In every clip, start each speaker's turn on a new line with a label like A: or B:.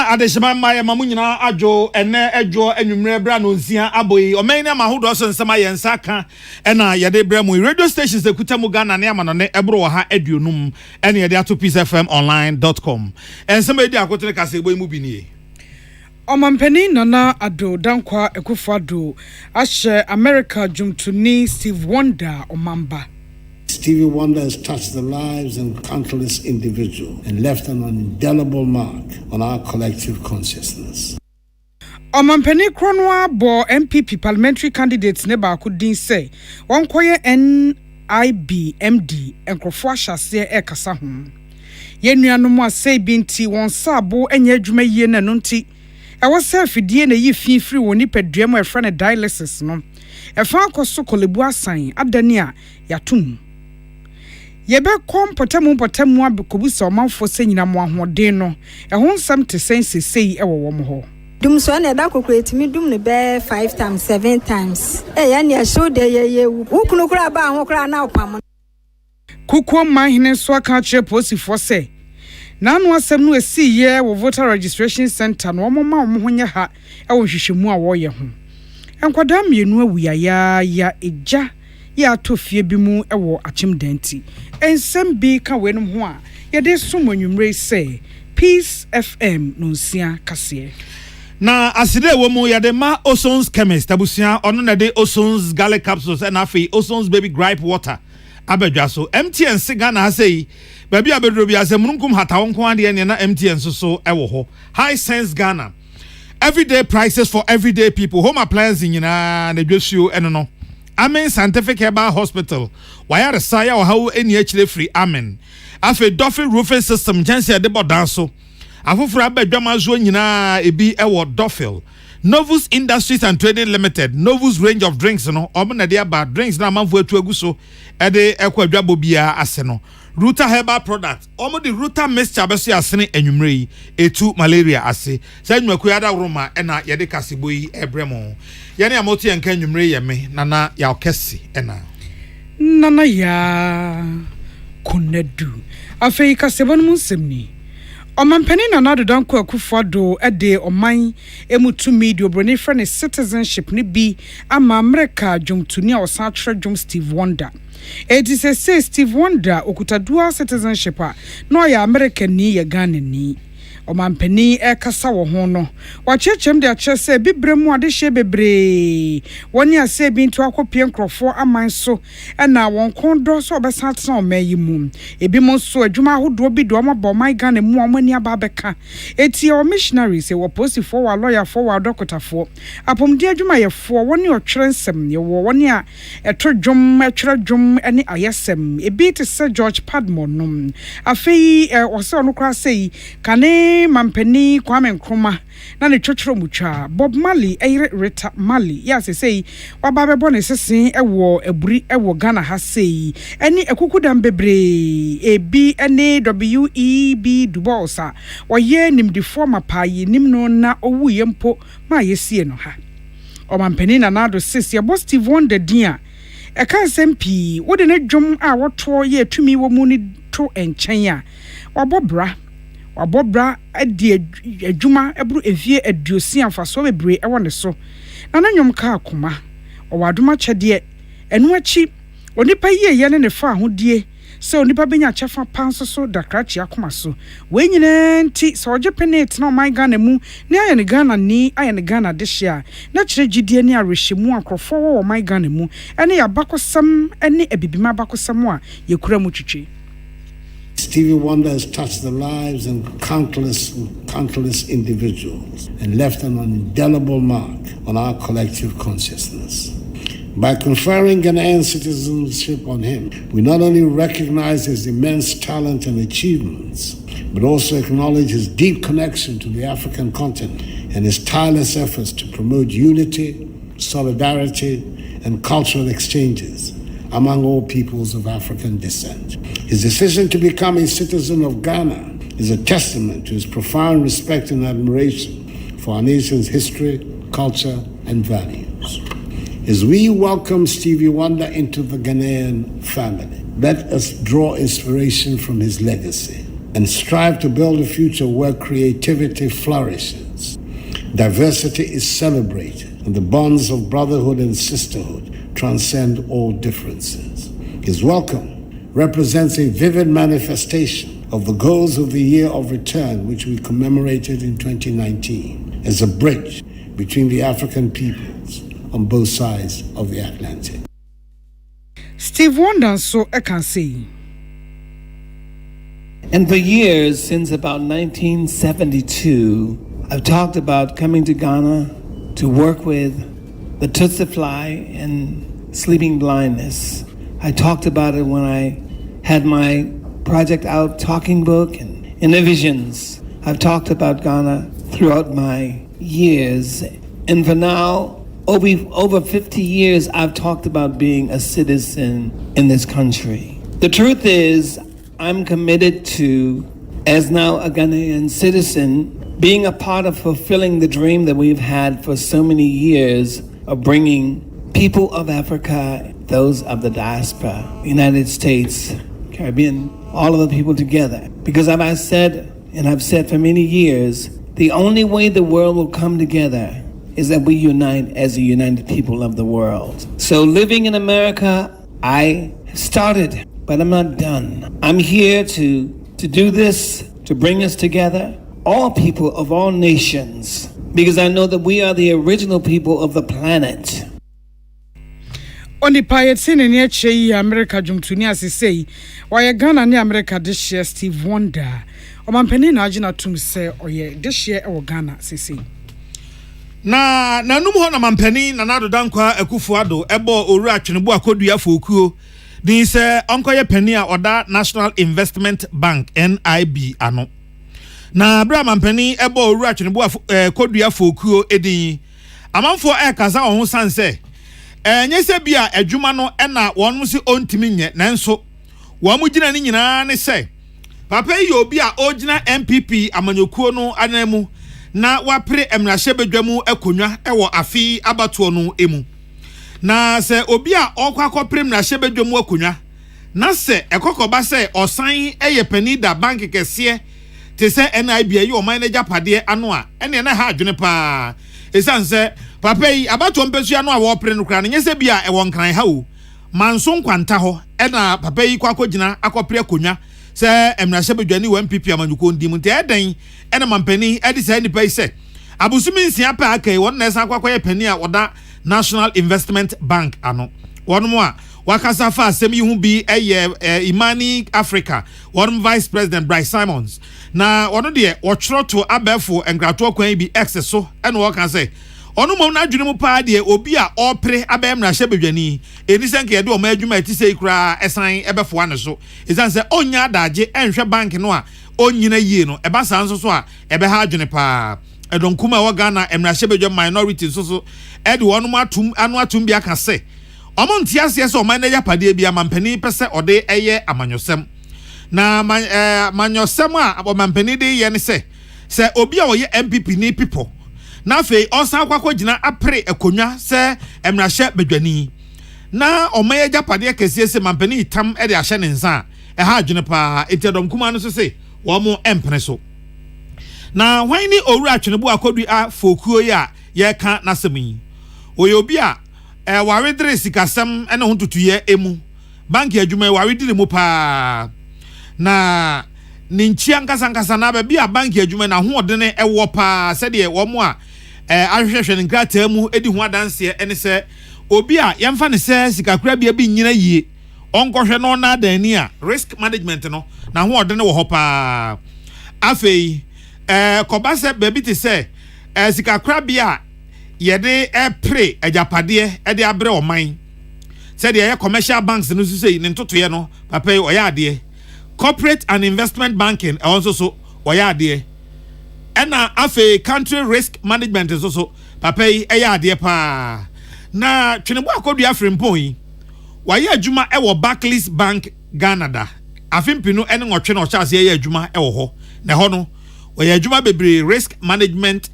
A: na adeshima maye mamu nyina adwo ene edwo anwumre bra no nsia aboyi omen na mahodo so nsema ye nsaka ena yede bra mu radio stations ekuta mu Ghana ne amano ne ebro wo ha aduonum ene yede ato peacefmonline.com ensema edi akotere kase boyi mu binie
B: Omampeni Nana Ado Dankwa Ekufado Ashe America Jumtuni Steve Wonder Omamba.
C: Stevie Wonder has touched the lives of countless individuals and left an indelible mark on our collective consciousness.
B: Omampeni Kronwa bo MPP parliamentary candidates neba kudin say one koye NIBMD enkrofo ahyase e kasa ho. Yenuanom asay binti won sabo enye adwuma yie na no nti e wo selfie na yi finfiri woni padua mo e fra ne dialysis no e fa akoso kolebu asan adani a yatum yebe kom potamu abekobusa omanfo senyina mo ahoden no e ho nsam te sensesei e wo mo ho
D: dum so na da kokoetimi dum ne be 5 times 7 times ya ne show de ye ukunu kura ba ho kura na opam
B: kukuo mahene so aka kire posifo se nanu asem no esi ye wo voter registration center no omoma omhonya ha e wo hwehwemu a wo ye ho enkwada mienu awuya ya eja ya tofie bi mu e wo achimdanti ensem bi ka wenum ho a ye de somonwumre se Peace FM no nsia kase
A: na aside wo mu ya de ma Osons chemist abusia ono na de Osons garlic capsules and afi Osons baby gripe water abedwa so MTN siga na say baby abedro bi asem nkum hata wonko ade ne na MTN so ewo ho high sense Ghana everyday prices for everyday people home appliances nyina na dwesuo eno no Amen Scientific Herbal Hospital wire saya o hawo eni akire free amen afi Dolphin roofing system chance de bodanso afoforo abedwa mazo nyina ebi ewo Dolphin Novus Industries and Trading Limited Novus range of drinks no omna de about drinks na manfo atu aguso e de ekwadwa bobia ase no Ruta herbal product omo de Ruta mixture beso asene anwumre yi etu malaria ase sa nwaku yada roma ena yede kasebo yi ebremo ye ne amoto yenka anwumre ye me nana ya okesi ena
B: nana ya kunadu afei kasebo no musemni Omampeni Nana Ado Dankwa Ekufado ede oman emutumi di obroni fra ne citizenship ni bi ama America jomtuni a osan atwere jom Steve Wonder. Edi say Steve Wonder okuta dual citizenship a no ya America ni ya Ghana ni. Omampeni kasa wo ho no wachechem de ache se bibremu ade hye bebre woni ase bi nto akopie nkrofo aman so na won kondo so obesa tena omayi mu ebi mo so adwuma ahodo bi do omabo my Ghana mu omani aba beka eti o missionaries e wo posifo wa lawyer for wa dokotafo apomdi adwuma ye fo woni otwere nsem ye wo woni a eto dwom atwere dwom ene ayesem ebi te se George Padmore nom afei o se ono kra sei kane Mampeni Kwame Nkrumah na ne twetwero mutwa Bob Marley eyire Rita Marley ya sei waba bebo ne sesen ewo eburi ewo Ghana ha sei eni ekukudam bebre ebi ene WEB Dubosa oye nimdifo mapayi nimno na owuye mpo ma yesie no ha Omampeni Nana Ado sisi abo Steve Wonder dia eka sempi wode ne dwom a woto ye tumi wo mu ni to enchen a wabobra adi adwuma ebru evie aduosi amfaso bebre ewo ne so na nanyom ka akoma owadoma kyede enu achi onipa ye ne fa ahodie se onipa benya kyefa panso so dakrachi akoma so we nyina nti so oje penate na my Ghana mu ne aye ne Ghana ni aye ne Ghana de hia na kyere gidie ne arehemu akrofo wo my Ghana mu ene ya bakosam ene abibima bakosam a yekura mu twitwe
C: Stevie Wonder has touched the lives of countless individuals and left an indelible mark on our collective consciousness. By conferring Ghanaian citizenship on him, we not only recognize his immense talent and achievements, but also acknowledge his deep connection to the African continent and his tireless efforts to promote unity, solidarity, and cultural exchanges among all peoples of African descent. His decision to become a citizen of Ghana is a testament to his profound respect and admiration for our nation's history, culture, and values. As we welcome Stevie Wonder into the Ghanaian family, let us draw inspiration from his legacy and strive to build a future where creativity flourishes, diversity is celebrated, and the bonds of brotherhood and sisterhood transcend all differences. His welcome represents a vivid manifestation of the goals of the Year of Return, which we commemorated in 2019, as a bridge between the African peoples on both sides of the Atlantic.
B: Steve Wonder so Akan say.
E: And for years, since about 1972, I've talked about coming to Ghana to work with the Tutsi fly and sleeping blindness. I talked about it when I had my project out, Talking Book, and in the visions. I've talked about Ghana throughout my years. And for now, over 50 years, I've talked about being a citizen in this country. The truth is, I'm committed to, as now a Ghanaian citizen, being a part of fulfilling the dream that we've had for so many years of bringing people of Africa, those of the diaspora, the United States, Caribbean, all of the people together. Because as I said, and I've said for many years, the only way the world will come together is that we unite as a united people of the world. So living in America, I started, but I'm not done. I'm here to do this, to bring us together, all people of all nations, because I know that we are the original people of the planet.
B: On the Payetsin and Yache America Jumtunia say, why Ghana and America this year, Steve Wonder. O Mampenina Agina Tum say, or ye this year or Ghana, say.
A: Na numu na mampeni na nado dankwa ekufuado ebo owura Tinubu akodua fokuo din se onkoye peni a oda National Investment Bank NIB ano na bra mampeni ebo owura Tinubu akodua fokuo edin amanfo kaza ohun sanse nyese bia adwuma no na wonmu si ontimi nye nanso wo mu gina ni nyina ne se papa yi obi a ogina MPP amanyokuo no anamu na wapre emrahye bedwamu akonwa ewo afi abatuo no emu na se obi a okwakopre emrahye bedwamu akonwa na se ekokoba se osan eye panida bank kese te se NIB yi o manager pade ano a ene na ha adwene pa esanse papa yi abatuo mpesu ano a wopre no kra nyese bia ewo nkran ha o manso nkwanta ho ena papa yi kwakogina akopre akonwa se emrahye bedwani wa MPP amanyuko ndim nte eden ena mampani edi se nipa ise abusumi nsia pa akai won na esa kwakoye pani a oda National Investment Bank ano wonmo a wakasa fa asem yi hu bi Imani Africa won Vice President Bryce Simons na wono de wochroto abefo enkrato kwan bi exeso ena woka say onu mom na adwene mu pa de obi a opre abemrahye bedwani eni senke ye de o ma adwuma ti sei kura esan ebefo ane so izan say onya adaje enhwe bank no a onyina yie no eba sanso so a ebe ha adwene pa edonkuma wa Ghana emrahye bedwa minority so ede wonu atum bia ka se omo ntiase se o manager pade bia mampani pese ode eye amanyosem na manyosem a mampani de ye ne se obi a oye MPP ni people na fe osan kwakogina apre akonwa se emrahye bedwani na omaye japade kese se mampani tam ede ahye ne nsa ha adwene pa etedom no so se wo mo empene so na hwan ni owura Tinubu akodu a fokuo ya ye ka nasemi oyobi a waredre sikasem ene hontutuye emu banki adwuma waredire mu pa na ninchia nkasa na ba bia banki adwuma na ho odene ewo pa se de wo mo a ahwehwehwe nkrata mu edi ho adanse ene se obi a yemfa ne se sikakura bia bi nyina yie onkohwe no na adani a risk management no na ho odene wo ho pa afei kobase baby te se sikakura bia yede pre ajapade e de abre oman se de ye commercial banks no so sei ne ntotoye no papa yi oya ade corporate and investment banking also so oya ade ena afe country risk management so papa yi eya ade pa na Tinubu akodu afrempon yi waye adwuma e wo Barclays Bank Canada afimpinu ene nwotwe na ochase eya adwuma e wo ho na ho no waye adwuma bebre risk management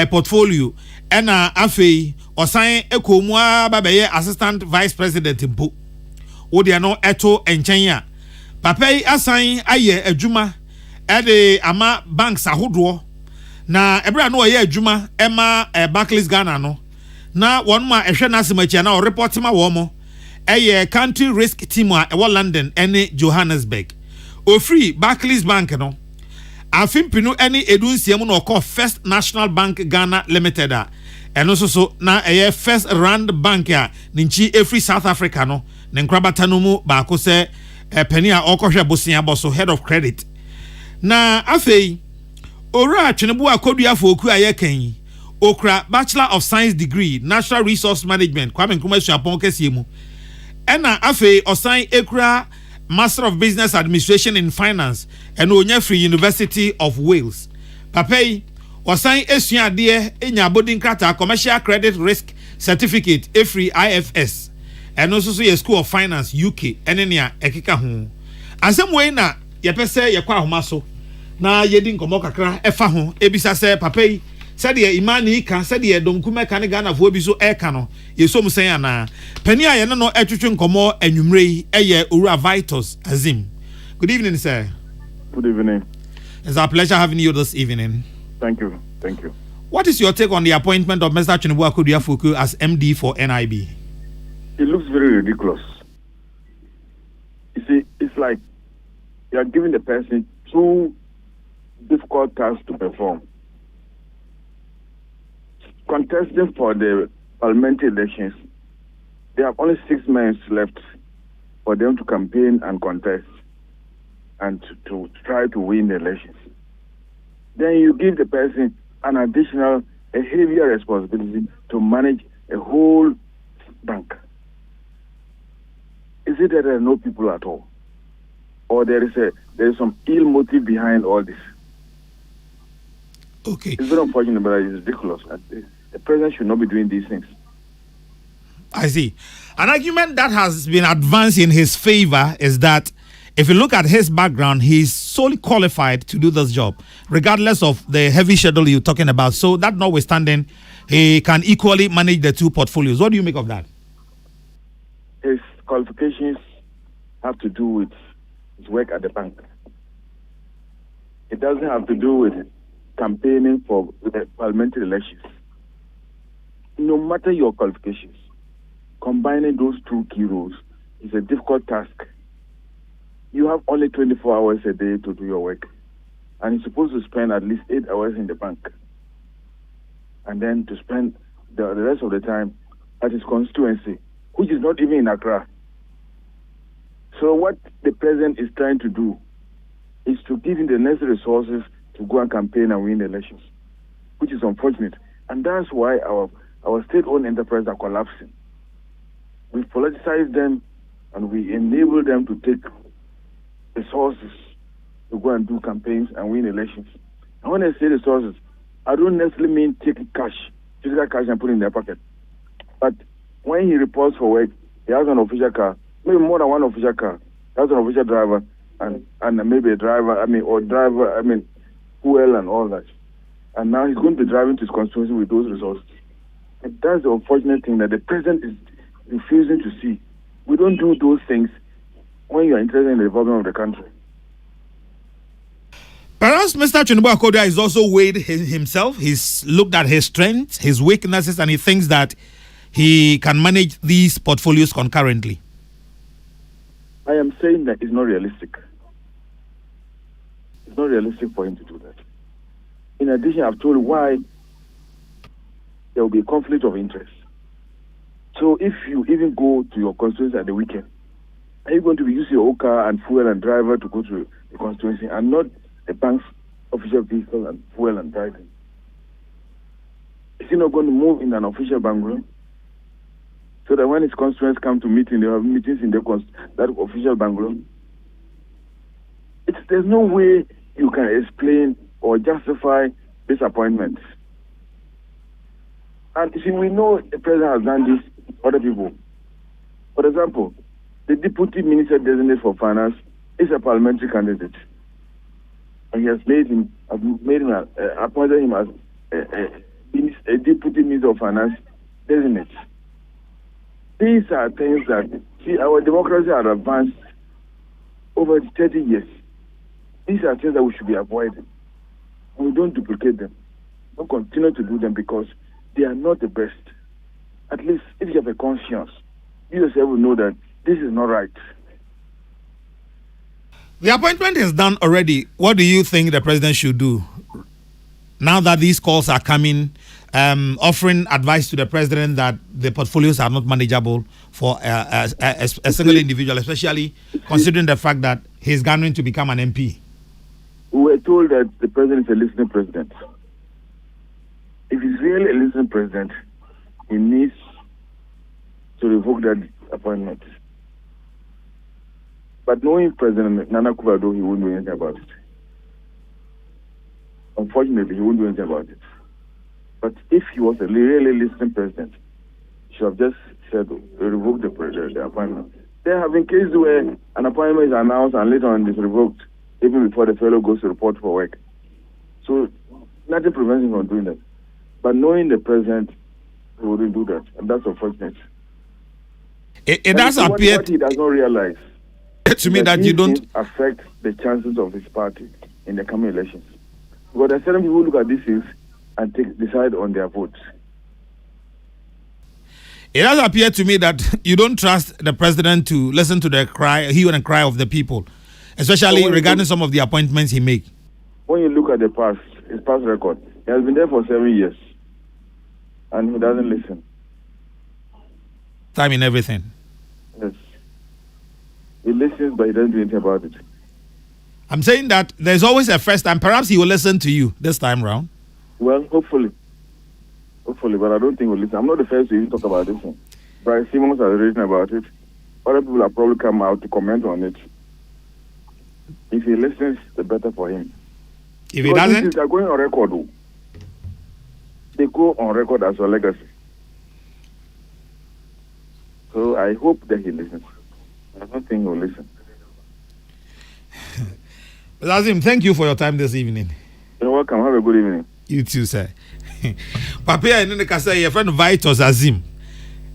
A: portfolio ena afe osan ekomu ababaye assistant vice president mpo wo de no eto enchen a papa yi asan aye adwuma ede ama banks ahodoɔ na ebra no ɔyɛ adwuma ɛma Barclays Ghana no na wɔn ma ɛhwɛ n'asemachi na report ma wɔn mo ɛyɛ country risk team a ɛwɔ London ɛne Johannesburg ofiri Barclays Bank no afimpinu ɛne edunsiam no ɔkɔ First National Bank Ghana Limited a ɛno so na ɛyɛ First Rand Bank a ne nchi efiri South Africa no ne nkrabata no mu baako sɛ penny a ɔkɔhwɛ bosia bɔ so head of credit na afei ora atwenebu akodua foku ayɛ kan okra Bachelor of Science degree Natural Resource Management Kwame Nkrumah Suapon kɛseɛ mu ɛna afei ɔsan ekura Master of Business Administration in Finance and onya free University of Wales papai ɔsan esua adeɛ enya abodin krata Commercial Credit Risk Certificate free IFS and also so School of Finance UK ɛne nea ɛkeka ho asɛm wei na yɛpɛ sɛ yɛkɔ ahoma so na yɛdi nkɔmɔ kakra ɛfa ho ebisa sɛ papai sɛdeɛ imani ka sɛdeɛ donkume ka ne Ghana fo bi so ɛka no yɛsom sɛn ana pani a yɛne no ɛtwetwe nkɔmɔ anwumre yi ɛyɛ Owura Vitus Azim. Good evening, sir.
F: Good evening.
A: It's our pleasure having you this evening.
F: Thank you. Thank you.
A: What is your take on the appointment of Mr. Atwenebu Akodua-Foku as MD for NIB?
F: It looks very ridiculous. You see, it's like you are giving the person two difficult tasks to perform. Contesting for the parliamentary elections, they have only 6 months left for them to campaign and contest and to try to win the elections. Then you give the person an additional, a heavier responsibility to manage a whole bank. Is it that there are no people at all? Or there is some ill motive behind all this?
A: Okay.
F: It's very unfortunate, but it's ridiculous. The president should not be doing these things.
A: I see. An argument that has been advanced in his favor is that if you look at his background, he's solely qualified to do this job, regardless of the heavy schedule you're talking about. So that notwithstanding, he can equally manage the two portfolios. What do you make of that?
F: His qualifications have to do with his work at the bank. It doesn't have to do with campaigning for the parliamentary elections. No matter your qualifications, combining those two key roles is a difficult task. You have only 24 hours a day to do your work, and you're supposed to spend at least 8 hours in the bank, and then to spend the rest of the time at his constituency, which is not even in Accra. So what the president is trying to do is to give him the necessary resources to go and campaign and win the elections, which is unfortunate. And that's why our state-owned enterprises are collapsing. We politicize them and we enable them to take resources to go and do campaigns and win elections. And when I say resources, I don't necessarily mean taking physical cash and put it in their pocket. But when he reports for work, he has an official car, maybe more than one official car. He has an official driver and maybe a driver, fuel and all that. And now he's going to be driving to his constituency with those resources. And that's the unfortunate thing that the president is refusing to see. We don't do those things when you are interested in the development of the country.
A: Perhaps Mr. Atwenebu Akodua is also weighed himself. He's looked at his strengths, his weaknesses, and he thinks that he can manage these portfolios concurrently.
F: I am saying that it's not realistic. It's not realistic for him to do that. In addition, I've told you why there will be a conflict of interest. So if you even go to your constituency at the weekend, are you going to be using your own car and fuel and driver to go to the constituency and not the bank's official vehicle and fuel and driving? Is he not going to move in an official bank room so that when his constituents come to meeting, they have meetings in that official bank room? There's no way you can explain or justify this appointment. And you see, we know the president has done this to other people. For example, the deputy minister designate for finance is a parliamentary candidate, and he has appointed him as a deputy minister of finance designate. These are things that, see, our democracy has advanced over 30 years. These are things that we should be avoiding. And we don't duplicate them. Don't continue to do them because they are not the best. At least if you have a conscience, you yourself will know that this is not right.
A: The appointment is done already. What do you think the president should do now that these calls are coming, offering advice to the president that the portfolios are not manageable for a single individual, especially considering the fact that he's going to become an MP?
F: We were told that the president is a listening president. If he's really a listening president, he needs to revoke that appointment. But knowing President Nana Akufo-Addo, he won't do anything about it. Unfortunately, he won't do anything about it. But if he was a really listening president, he should have just said, revoke the appointment. There have been cases where an appointment is announced and later on is revoked, even before the fellow goes to report for work. So nothing prevents him from doing that. But knowing the president, he wouldn't do that. And that's unfortunate.
A: It does appear...
F: What he does not realize
A: to me that you don't
F: affect the chances of his party in the coming elections. Because there are certain people who look at these things and decide on their votes.
A: It does appear to me that you don't trust the president to listen to the hue and cry of the people, especially regarding some of the appointments he makes.
F: When you look at his past record, he has been there for 7 years, and he doesn't listen.
A: Time in everything.
F: Yes. He listens, but he doesn't do anything about it.
A: I'm saying that there's always a first time. Perhaps he will listen to you this time round.
F: Well, hopefully. Hopefully, but I don't think he'll listen. I'm not the first to even talk about this one. Bryce Simmons has written about it. Other people have probably come out to comment on it. If he listens, the better for him.
A: If he doesn't?
F: They're going on record. They go on record as a legacy. So I hope that he listens. I don't think he'll listen.
A: Azim, thank you for your time this evening.
F: You're welcome. Have a good evening.
A: You too, sir. Papa and the kasa your friend Vitus Azim.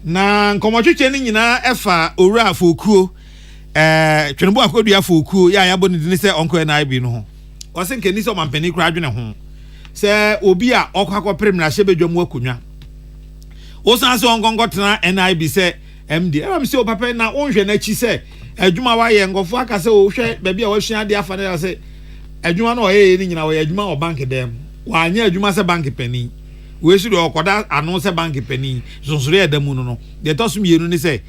A: Na nkomochwe ni nyina efa owura afokuo twenebo akodua afokuo ya yabo ni se onko na ibi no ho. O se nkeni se omampani kura adwene ho. Se obi a okwa prem na hyebedwam akunwa. O san se ongongo tena NIB se MD. Am se o papa na onhwe na chi se adwuma wa ye ngofo aka se o hwe ba bia wa hwia de afa na se adwuma no ye ni nyina wa adwuma o bank dem. Wa anya adwuma se bank pani. We should okoda anu se bank pani. Sonsure edamu no. De tosum yenu ni se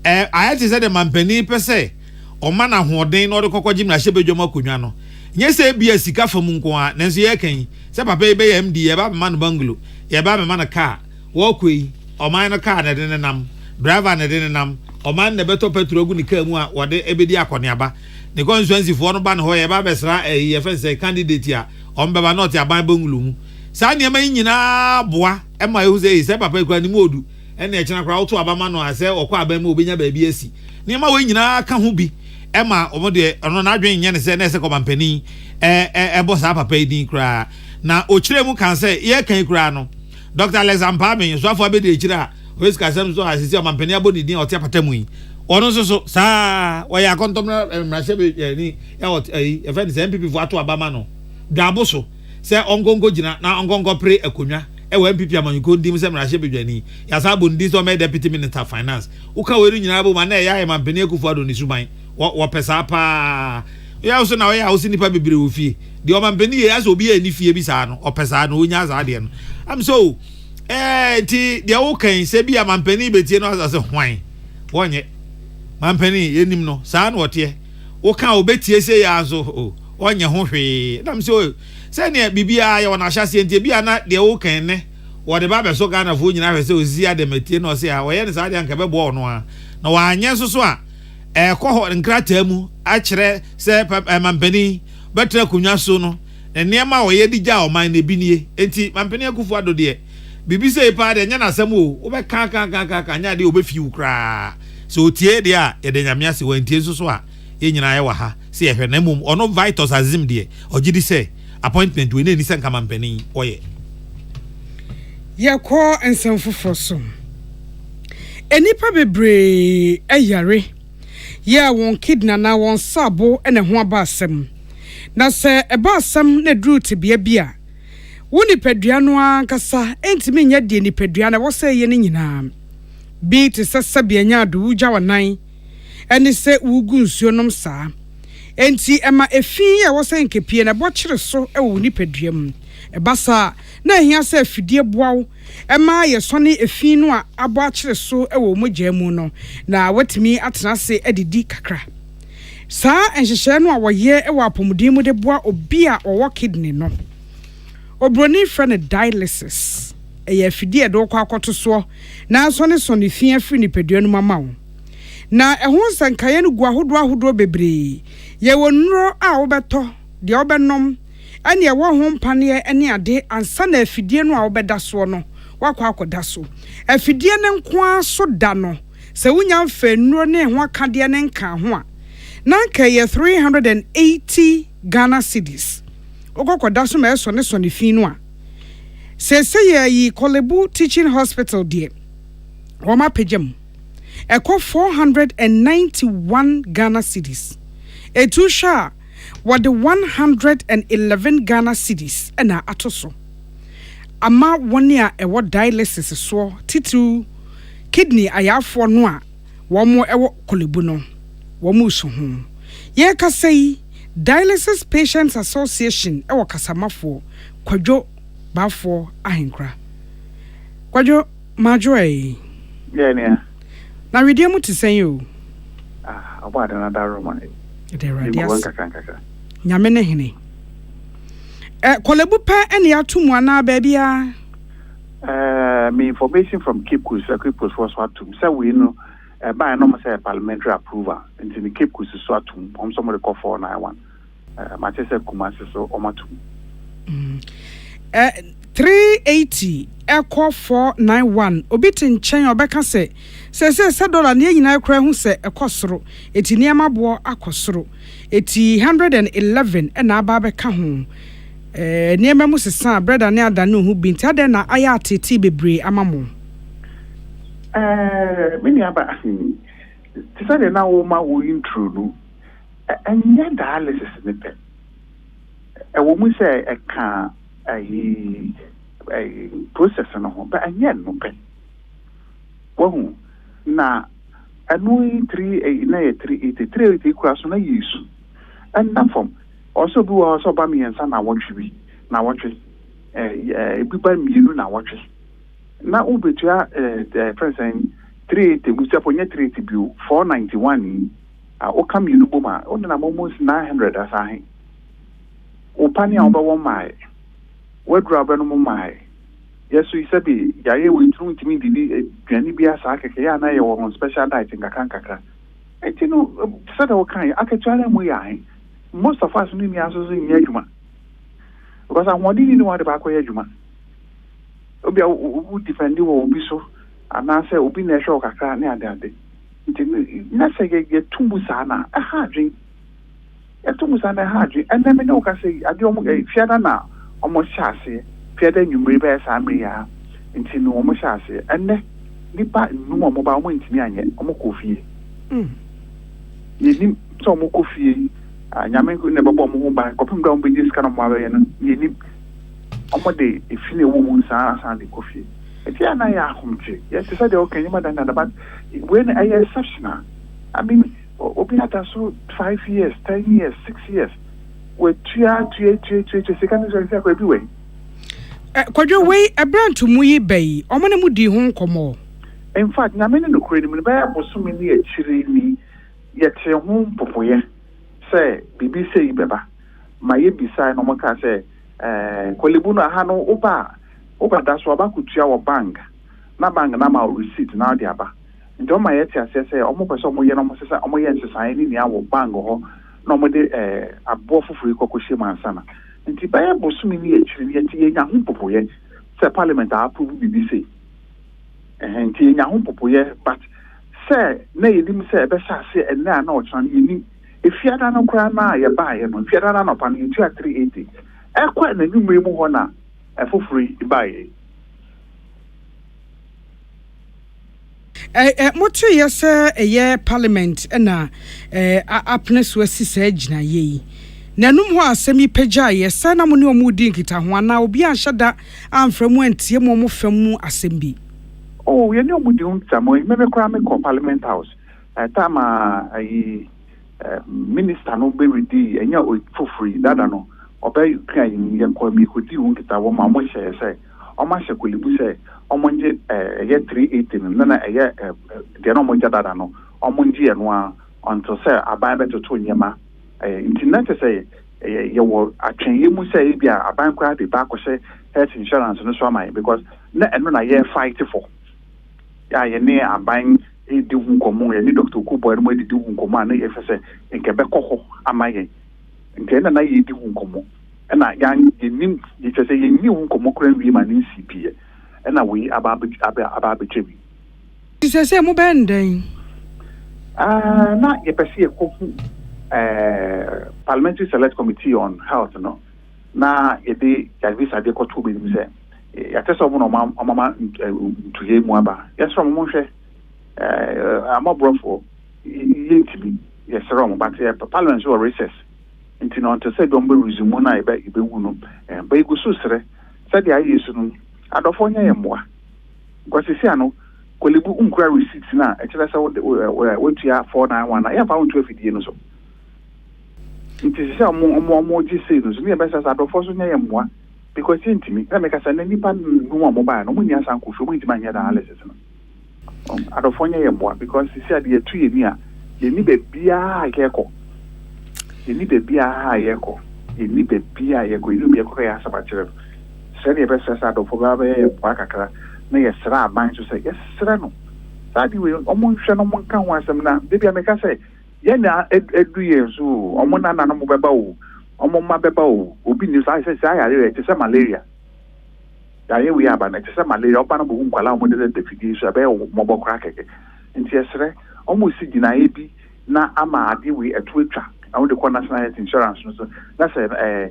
A: I say the mampani per se o mana hoden no de kokogim na hyebedwam akonwa no. Nye se bia sika fam nko a nanso ye kan se papa e be MD ye ba me man bungalow ye ba me man car wo koi o man no car na de ne nam driver na de ne nam o man na beto petrol gu ni car mu a wo de ebedi akoneaba ne constituency fo no ba no ho ye ba besra ye fense candidate a o mbeba not aban bungalow mu sa ne ma nyina boa e ma ehu se papa e kwa ni modu e na e kina kra auto abama no ase okwa aban ma obenya ba bi asi ne ma we nyina ka ho bi Emma omode ono na adwen nya ne se na se komampani boss papa edin kra na ochire mu kan se ye kan kra no Dr. Alexander me so afọ abede echira o eska sem so asisi omampani abodi din otia patamu yi ono so sa wo ya kontom na mrahye be ni ya ot e friend se MPP fu ato abama no dabo so se ongongo gina na ongongo pre akonwa wo MPP amanyuko ndim se mrahye be dwani ya sa bondi so me deputy minister finance uka weru nyina bo ma na ya Mampani Akufo-Addo ni suban wo pesa pa ya also na ya also nipa bebere wo fie de o Mampani ye as obi ani fie bi sa no o pesa no onya za de no am so ti de wo kan se bi Mampani betie no as hwan wonye Mampani yenim no sa no wote wo kan obetie se ya so onye ho hwe am so se ne bibia ya wona hyase ntie bia na de wo kan ne wo de ba be so Ghana fo nyina hwe se ozi ade metie no se a wo ye ne sa de anka be bo no a na wa anye so a koho nkrata mu a kire se Mampani betra kunwa so no nneema wo ye digya o man na binie enti Mampani Akufo-Addo de bibi se pa de nya na asem o wo be ka nya de obefi ukra so tie de a ye de nyame ase wantie so a ye nyina ye wa ha se ye hwe na mum ono Vitus Azim de ogidi se appointment we na ni se nka Mampani oye
B: ye ko ensem foforo so enipa bebre ayare ya won kidna na won sabo ene ho aba asem na se eba asam na duru tebia bia wo nipadua no ankasa entimi nya de nipadua na wo se ye ne nyina bi te sesabia nya do ugya wanan eni se wugu nsuo nom saa enti ema efin ya wo se nkepie na bo kyere so e wo nipadua mu ebasa na ehia se afidie boawo ema ye sone efin no a abo akyere so e wo mogya mu no na watimi atena se edidi kakra saa enhyehyɛ no a wɔyɛ e wo apomudin mu de boa obi a ɔwɔ kidney no obroni friend dialysis eye afidie do kwa akoto so na so ne so ne fia firi nipadua no mama wo na ehun sankaye no gu ahodo bebre ye wonuro a wobeto de obenom ane ewo ho mpane ane ade ansa na afidie no a wobeda so no wakwa akoda so afidie ne nko so da no se wunya mfa nnuro ne ho akade ne nka ho a na nka ye 380 Ghana cedis okokoda so ma eso ne so ne fin no a se ye yi Kolebu Teaching Hospital de woma pejam eko 491 Ghana cedis etu sha what the 111 Ghana cedis ena atoso ama woni a ewo dialysis so titu kidney ayafo no a womo ewo Kolebu no womo so ho ye ka sei Dialysis Patients Association ewo kasamafo kwadwo bafo ahenkra kwadwo majoy
G: yeah
B: na redia mu tisen yo
G: abada na daro man
B: de radias nyame ne hene Kolebu pa ene atomu ana ba bia
G: me information from Cape Coast was what to say we know by no say parliamentary approval into the Cape Coast so atum somebody call 491 Manchester Kumasi so omatum 380 echo 491 obiti nchen obeka se $dollar ne nyina kra hu se ekosoro eti niam abo akosoro eti 111 na aba beka ho niam mu sesa brother ne ada no hu binti ade na aya ateti bebre amamo mini aba tisade na wo ma wo intro no enya dialysis ne pe wo mu se eka process no ho ba anya no pe wo na anu 3 na 383 kura so na yesu and from also bi wo so ba mi ensa na wotwe bi na wotwe bi ba mienu na wotwe na ubetua president 380 busa ponya 380 bi 491 o kam yinu boma o na almost 900 asahin o pani a obawo mai wadura ba no mai yesu isabi yaye we tru ntimi didi duani bia sa akeke ya na ye wo special diet nkaka etino sada o kan akatuala mu ya most of us ni aso so nya adwuma because awodi ni wa de ba ko ya adwuma obi a u defend wo obi so ana se obi na ehwe kakra ne ade na se ge tumbu sana aha dwen tumbu sana aha dwen and me no ka se ade omo fiada na omo hyase fiada nwumre ba sa amre ya nti no omo hyase enne nipa nu omo ba omo ntimi anye omo kofie yenim so omo kofie nyame ne babo omo ho ba kopim da omo be dis kana mo abaye no yenim omo de efine wo mu sa de kofie eti ana ya humche yes said okay you madam but when I exceptional I mean obi ata so 5 years 10 years 6 years we tua second so say ko bi we
B: kwadwo we ebrantu mu yi bai omo ne mu di ho nkomo
G: in fact na me no kure ni me ba boso me ni achire ni ye te ho popoye say bibi say beba ma ye bisa no mo ka say Kolebu no ha no oba da so aba kutua wo bank na ma receipt na dia ba ndo ma yeti asese omo pese omo ye no mo sesa omo ye nsesan ni nia wo bank ho no mo de abo fufuru kokohye mansana nti ba ye bosumi ni echiri ni eti ye nya ho popoye se parliament approve BBC nti ye nya ho popoye but se na yedim se be sase ena na o chan yini efiada no kra na ye ba ye no efiada na no pa ni 380 ekwa na numre mu ho na efofuri ibaye
B: motu yese eye parliament na apnes wasi sa gina yi nanum ho asemi pagya yesa na mo ne omudi nkita ho ana obi anhyada amframu antie mo famu asembi.
G: Oh, you know, we don't maybe cram in Parliament House. Time minister no be ready, and you're for free. That I know. Obey crying, you call me could you get a woman, what shall say? Or my shakulibu say, or Monday, a year 318, and then a year, the no Monja that I know, or Monji and one until say, I buy better to Yama. Internet to say, you will, I can you say, yeah, a bank card, the back or say, health insurance and so on, because and when I hear fight for. Yeah, you near a buying a do uncommon, any doctor Kubo and where to do uncommon, if I say in Quebec, am I? And then I do uncommon. And I young, you just say you knew uncommon women in CP, and we about Chevy.
B: This is a mobile.
G: Not a Parliamentary Select Committee on Health, no. Now, a day, I wish I did go to be say. I tell someone on Mama to ye Mwaba. Yes, from Moshe. I'm a bro for me. Yes, wrong, but Parliament or recess. Until on to say, don't be resume, I bet you be one. And Bago Susre said the idea soon. I don't want you more. Because you see, I know, Kolibu Unkra receipts now. I tell us what you are 491. I have found 12 years. It is more decisions. Me, best as I don't force you more. Because intimate, I make us an any pan no mobile, no money as Uncle for me to my analysis. I don't find you more because he said you're 2 years. You need a beer echo. You need a beer echo. You need a beer echo. You be a queer sabbatical. Said the best as I don't forget a Wakaka. Nay, a sra mind to say, yes, Serano. That you will almost no one can want some now. Maybe I make us say, Yena, 2 years, or one animal. My bebo, Ubi news, I say, it's a malaria. Here we are, but it's a malaria, Panabo, Kuala, the figures, a bell, mobile crack. And yesterday, almost sitting a na ama, we a Twitter. I want to call national health insurance. That's a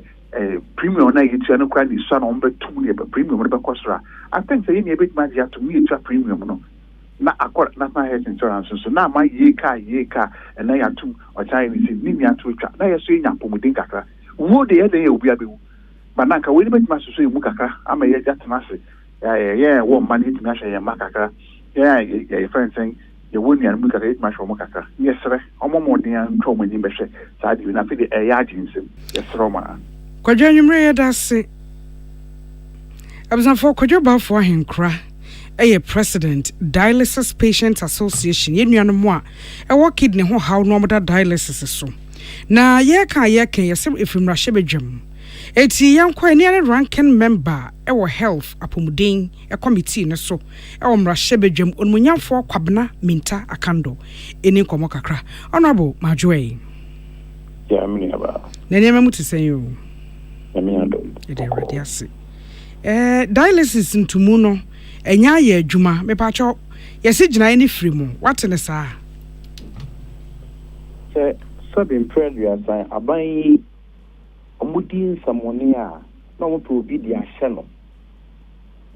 G: premium, I get to cry the son on the 2 year premium, whatever. I think they need a bit magic to me, it's a premium. No. Na akwa national health insurance so na my ye car and na ya two or Chinese ni ya two na ya so nya pomodin kakra wo de ye obi abewu but na ka we bet ma so emu kakra ama ye just na se yeah wo man it na hye ma kakra yeah friend saying ye wo ni anu kakra it ma hye mo kakra yes re omo modin an tro mo ni be hye sa de na fi de ya aginsem yes ro ma
B: Kwadwo nwumre ye da se abzan for kwadwo ba for ahenkra President Dialysis Patients Association yenuanom a ewo kidney ho haw no moda dialysis so na ye ka yesem efimra hyebedwam eti yankwa ne ranking member ewo health apomuden committee ne so ewo mra hyebedwam onmunyamfo kwabena minta akando eni komo kakra honorable Majoe
H: ya mini aba
B: na ne mamu tisen yo
H: na mi ando
B: ede radiasi dialysis ntumu no enya ye adwuma me pacho yesi gina ni free mu what ne sa
H: se so bin prayer sign aban omudi samone a na mo to bi dia hye no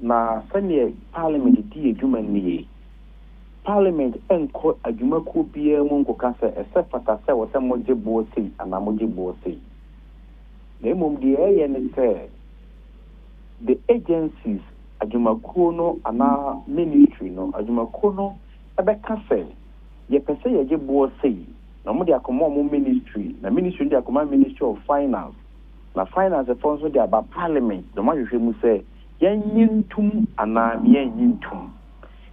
H: na sane parliament di adwuma ni parliament enko adwuma ko bia mu nkoka se esefata se wo se moje bo sei ana moje bo sei na mum di ye ne se the agencies ajumakuo no ana ministry no ajumakuo no ebeka se ye pese ye gebo sei na mo de akoma mo ministry na ministry de akoma ministry of finance na finance funds de aba parliament do ma hwehwe mu se ye nyintum ana ye nyintum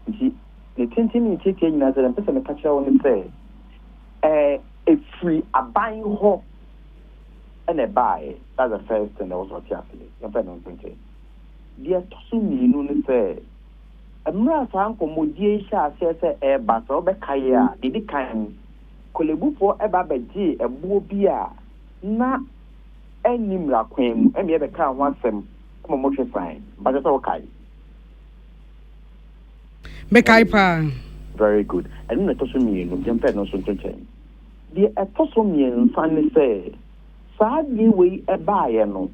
H: nti ne tentin ni tete nyina ze pese me kacha woni se a free aban ho and buy that's the first thing that was what you have to do you know dia tosu minu ni se amra fa nkomodie sha se ba so be kai a didi kan kolebufo eba beji ebuo bi a na animra kwem emi be ka ho asem mo mo hwe fine ba so kai
B: be kai pa
H: very good and na tosu minu jempe no so chen dia tosu minu fa ni se sa di we eba ye no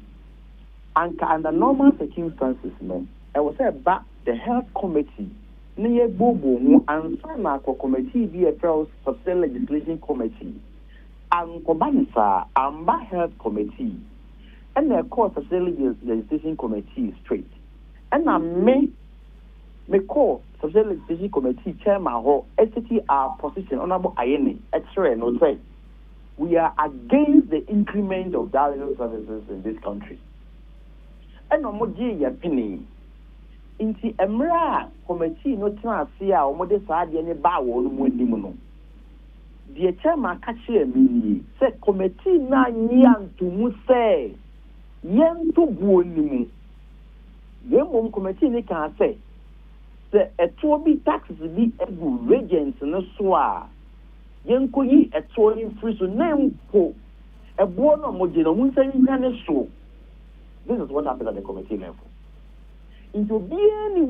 H: and under normal circumstances, no, I was about the health committee. Near Bobo and Sanako committee be a substantial legislation committee. Ankobanisa, Amba Health Committee, and the Court of Legislation Committee straight. And I may call Social Legislation Committee Chairman or SCT our position, Honorable Ayeni, X-ray, no say. We are against the increment of dialysis services in this country. And Omoji Yapini. Inti Emra Committee no Tia or Mode Sadi and Bawo Mudimuno. The chairman catcher me said committee na yan to Muse Yen to Buonimu. Yen committee ni can say a 2 taxes be a good regents no soa. Yen ko yi a 2 free so name ko a buono mojino Munsa so. This is what happened at the committee level. Into being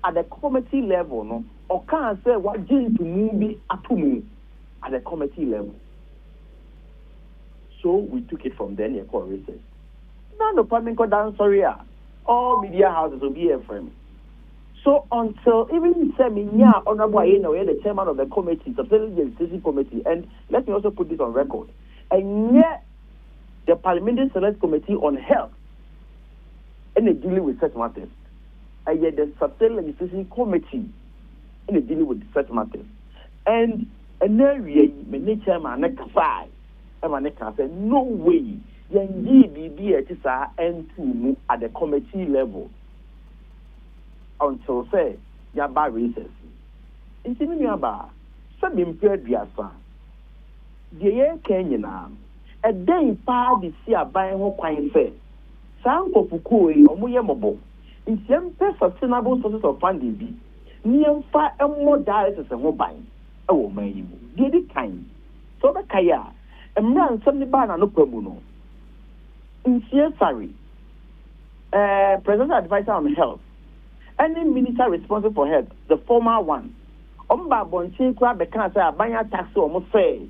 H: at the committee level, no, or can't say what Jane to movie atumu at the committee level. So we took it from there and called recess. Now the parliament got down, sorry, all media houses will be a friend. So until even Seminya Honorable Ayeno, the chairman of the committee, the Legislation Committee, and let me also put this on record, and yet the Parliamentary Select Committee on Health and they dealing with such matters. And yet the Subsidiary Legislation Committee in the dealing with such matters. And area my chairman Nekafai and said, no way, BB and to at the committee level until say Yaba recess. In Timiniaba, some impaired Biasa. The year Kenya a day party see a buying who quite fair. Sanko Fukui or Muyamobo. In some sustainable sources of funding be near far and more dialysis and mobile. Oh, my, did it kind. So the Kaya, and ran some banana no promuno. In sorry, President Advisor on Health, any minister responsible for health, the former one, Omba Bonchi Crab, the cancer, buying tax almost say,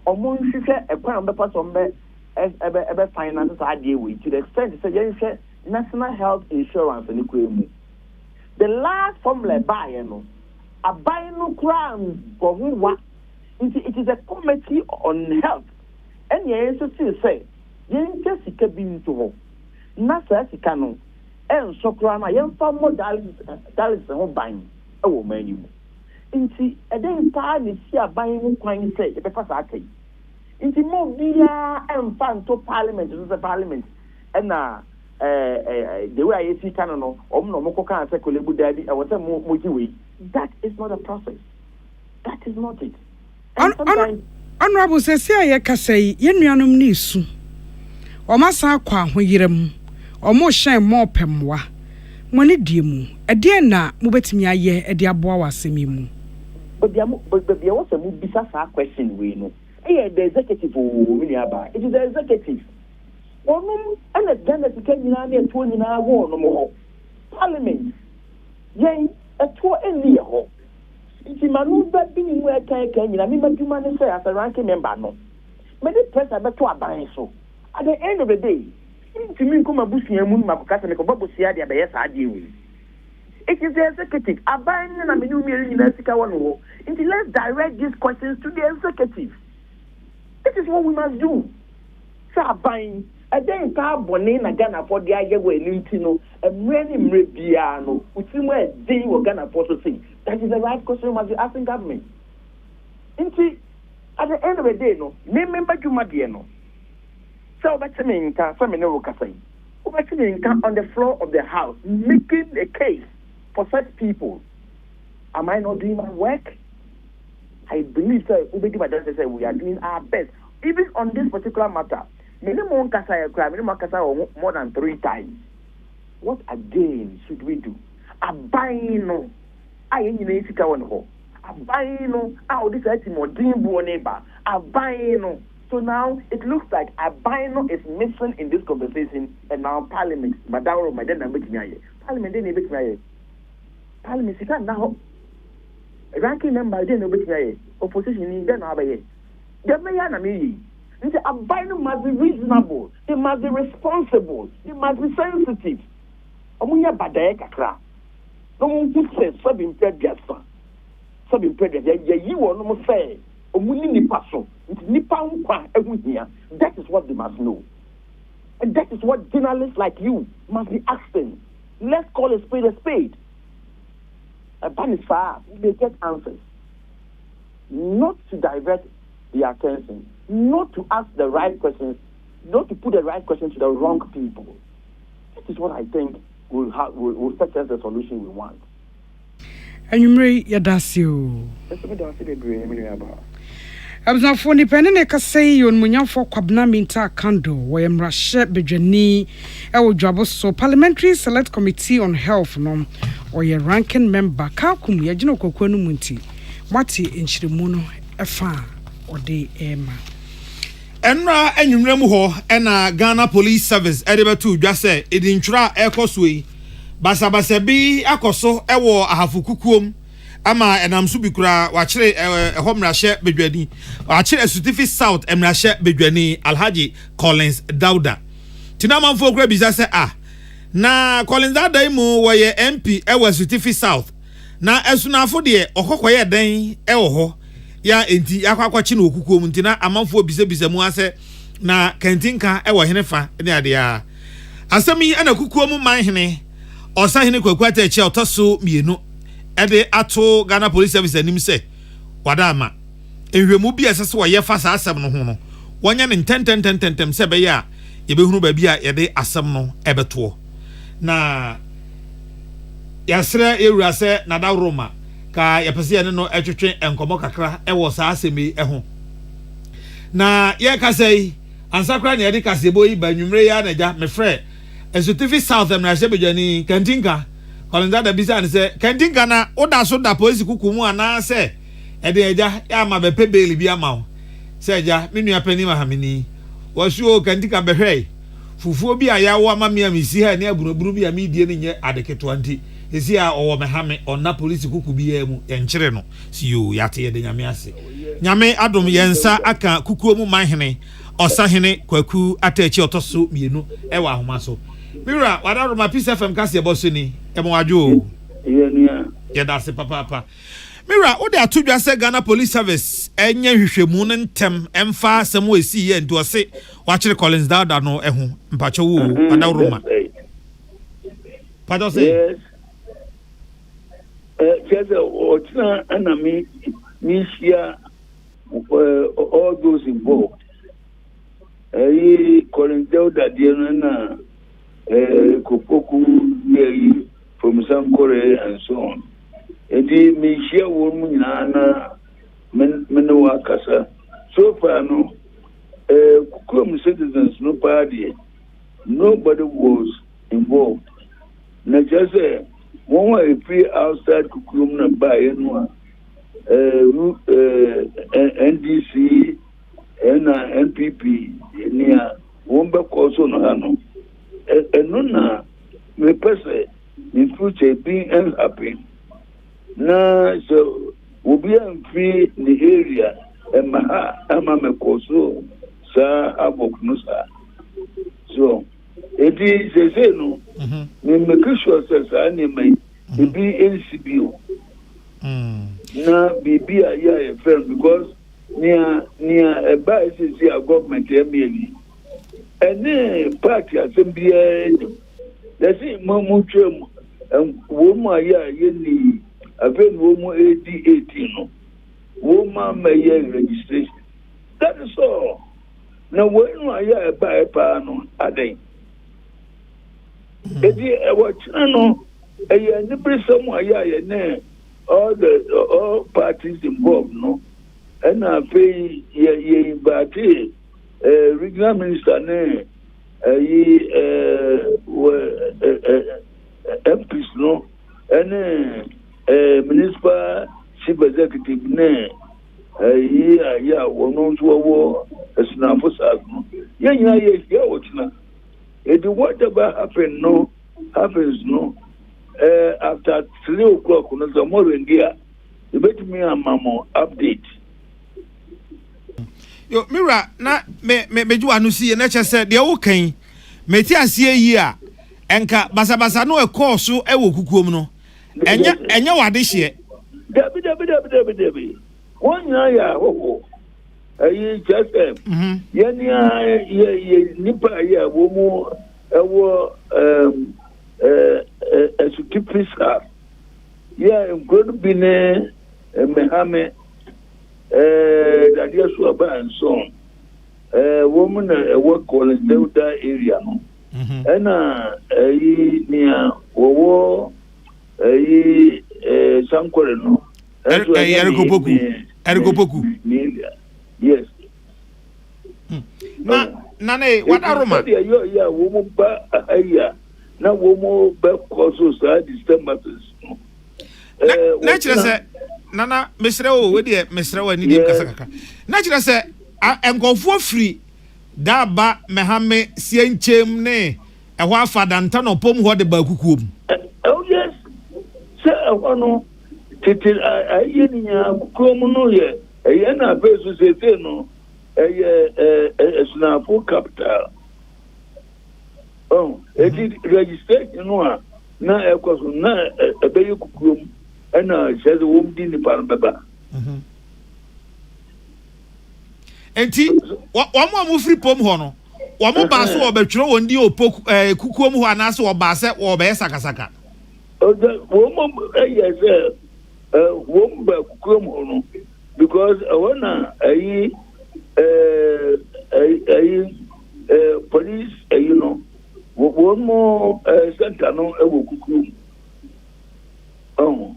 H: or moon a crown the person ever finances idea with to the extent that National Health Insurance and Equipment. The last formula buy a buy no crown for what it is a committee on health. And yes, still say, yen just cabin to her. Nasa Sikano, and Sokrana, young far more dollars and buying. Oh, man, Inti, a day party see a buying coin say, the pass I take. Inti more beer and fun to Parliament, to the Parliament, and the way I see canon or Moko can't say Kolebu Daddy, I was a Moji. That is not a process. That is not it. And sometimes.
B: Honorable says, I can say, Yenyanum Nisu. Or Massa Qua, when Yerem, or more shame more pemwa. Money dimu, a dear na, Mubetmia ye, a dear boa semimu.
H: But there was a bizarre question we know. Here, the executive, it is the executive. And the Ghana became near 20 war no more. Parliament, yea, a 2 year hole. It's in Manuba being where Kenya, I mean, what you man say as a ranking member, no. Many press about to abide so. At the end of the day, to me, come a bushing and moon, Mabukas and Kobabusia, the Abayas are doing. It is the executive. Abide and I mean, you in Mexico one more. Until let's direct these questions to the executive. This is what we must do. So, abide. I then can't bonnet Ghana for the idea where Nintino and many Mrebiano, which is where they were Ghana for to say. That is the right question we must be asking government. And see, at the end of the day, no, remember you might be no. So that's a mean can some no say. On the floor of the house, making a case for such people. Am I not doing my work? I believe so. We are doing our best. Even on this particular matter. Minimum Kasa more than 3 times. What again should we do? Abino. I ain't in Africa one ho. Abino. Oh, this is more dream neighbor. Abino. So now it looks like Abino is missing in this conversation, and now Parliament, Madaro, my dad, Parliament didn't make me. Parliament, you can't now. Ranking member didn't make me. Opposition in Ghana. The mayor, the Abino must be reasonable. They must be responsible. They must be sensitive. Omunya badaye kakra. No one could say sub impaired Biasa. Sub impaired Biasa. You will no say. omuni nipa so nipa nkwa ehu hia. That is what they must know. And that is what journalists like you must be asking. Let's call a spade a spade. Banifar, they get answers. Not to divert the attention, not to ask the right questions, not to put the right questions to the wrong people. That is what I think will fetch us the solution we want.
B: And you may yadasio. Abzafo ni pene ne kasei yon munyamfo kwabna minta kando wo yemrahye bedwani e wo dwabo so Parliamentary Select Committee on Health no or your ranking member kakum ye gino kokwanu munti mati enchiremu no efa ode ema
A: enra enwumremu ho ena Ghana Police Service edebetu dwa se edintwura ekosoi basabasa bi akoso ewo ahafukukuom ama enamsu bikura wachire ehomrahye bedwani wachire Stevie South emrahye bedwani Alhaji Collins Dauda tinamanfo kura bisa se na Collins Dauda imu woye MP ewo Stevie South na esunafo de okokoye den ewo ho ya enti akwakwachi na okukuom ntina amanfo bisa mu ase na kantinka ewo henefa ne ade a asemi ana kukuom manhene osahene kwakwata echi otoso mienu ede ato Ghana Police Service anim se wadama ehwemu bi asese wo ye fa sa asem no ho no wonya ne tentem se be ya ye behunu ba bi a ye de asem no ebeto na yasra ewura se na da Roma ka yapese ye no etwetwe enkomo kakra ewo sa asemi eho na ye ka sei ansakra ne ye de kasebo yi ba nwumre ya na ja me frɛ Stevie South emrahye bedwani kantinka Collins Dauda bisa ne se kantinka na oda so da police kukumu ana se ede eja ya ma be pebeli bi ama se eja me nua pani ma hamini wo suo kantinka behwei fufuo bi aya wo ama me amisi ha ne abunoburu bi ami die ne nye adeketo anti esi a owo me hame onna police kuku bi ya mu enkyere no si yo yate ye de nyame ase nyame adom yensa aka kukuo mu manhene osahene kwaku atachi otoso mienu ewa ahoma so mira wadaro ma Peace FM kasi eboso ni emo wadwo ye da se papa mira wo de atudwa se Ghana Police Service enye hwehwemu no ntem emfa asem we si ye ndo se wachire Collins Dauda no eho mpacho wo wadaro ma pado se
I: just otina anami share all those involved Collins Dauda na Kopoku from some Korea and so on. Edi me share woman na menowa kasa. So far no Kukum citizens no party. Nobody was involved. Na just say one way free outside Kukum na buy no NDC and NPP near Womba Koso no hano. Enuna me pese in future being unhappy. Na so will be free in the area and maha ama me koso sa aboknusa. So it is a no me make sure says any may be NCBO. Na bibi ya firm because near a bias is a government MLE. And then party assembly let's see Mamuchum and Woma Yeni Aven Womo AD18 Woma Mayer registration. That is all. Now when I buy a pano a day. A watch no a nipple somewhere ya all parties involved no and I pay ye bati regional minister ne MPs no and municipal chief executive ne ya wono so esnafo sag no ya wotina whatever happens no after 3 o'clock no tomorrow India you bet me a mamo update.
A: Yo mira na me juwa no si na che se de wo kan meti asie yi a enka basabasa no ekọ so e wo kukuom no enya wade hye
I: Debi one year, oh, I just Nipa, Womo, a Sukipisa, I'm going to be near Mehame, Dadia Suaba and so on. Woman, a work called Delta area, and near Wowo, Sankoreno.
A: Ergopoku.
I: Yes.
A: Nane, what are Roma?
I: Yeah, woman, now woman, back also side disturbances.
A: Natural say, Nana, Mr. with the Mr. and Nidia Casaka. Natural say, I go for free. Daba Mehame Sien Chemne, a wafa Dantano Pom what the Bakukum.
I: Oh, yes, sir, no. Titil I Kumono, a Yana versus a no, a snafu capital. Oh, it did registration, no, na a course, na a bayukum, and I said the woman didn't Parababa.
A: Enti one more free pom hono. One more basso or betro on the kukum who are also or basse or besakasaka.
I: Oh, the woman, yes, woman by kukum because I wanna police, you know, one more center no kukum. Oh,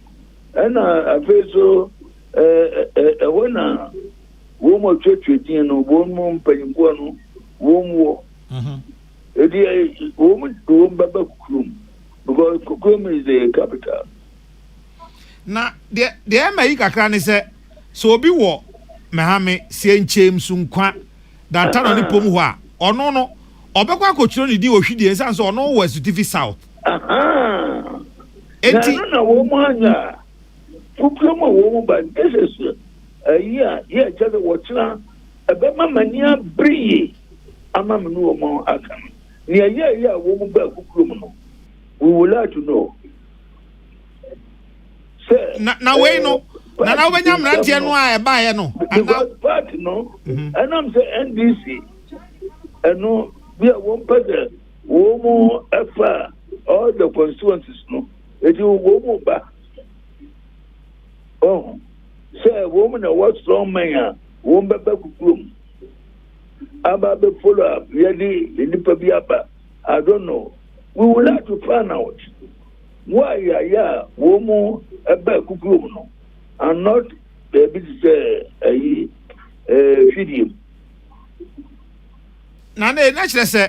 I: and I feel so. I wanna. Woman church, you know, one more penny, one war. A woman to Baba Kukum because Kukum is the capital.
A: Now, the America can say, so be war, Mahame, Saint James Sunqua, that town on the Pomua, or no, or Baka could only do what she did, and so no was to TV South.
I: Aha! And a woman, Kukum, a woman, but this is. Just watching a Bama mania bree. Amam no more Akan. Near woman back criminal. We would like to know. Sir,
A: now, we know. Now, when I'm not here, I buy no.
I: Party, no. And I'm saying NDC. And no, we are one person. Woman, afar, all the constituencies, no. It will woman back. Oh. Say a woman a what strong man, won't be back room. About the follow up, really, in the Pabiapa. I don't know. We would like to find out why, woman a back room, and not a bit feeding.
A: Nane, naturally, say,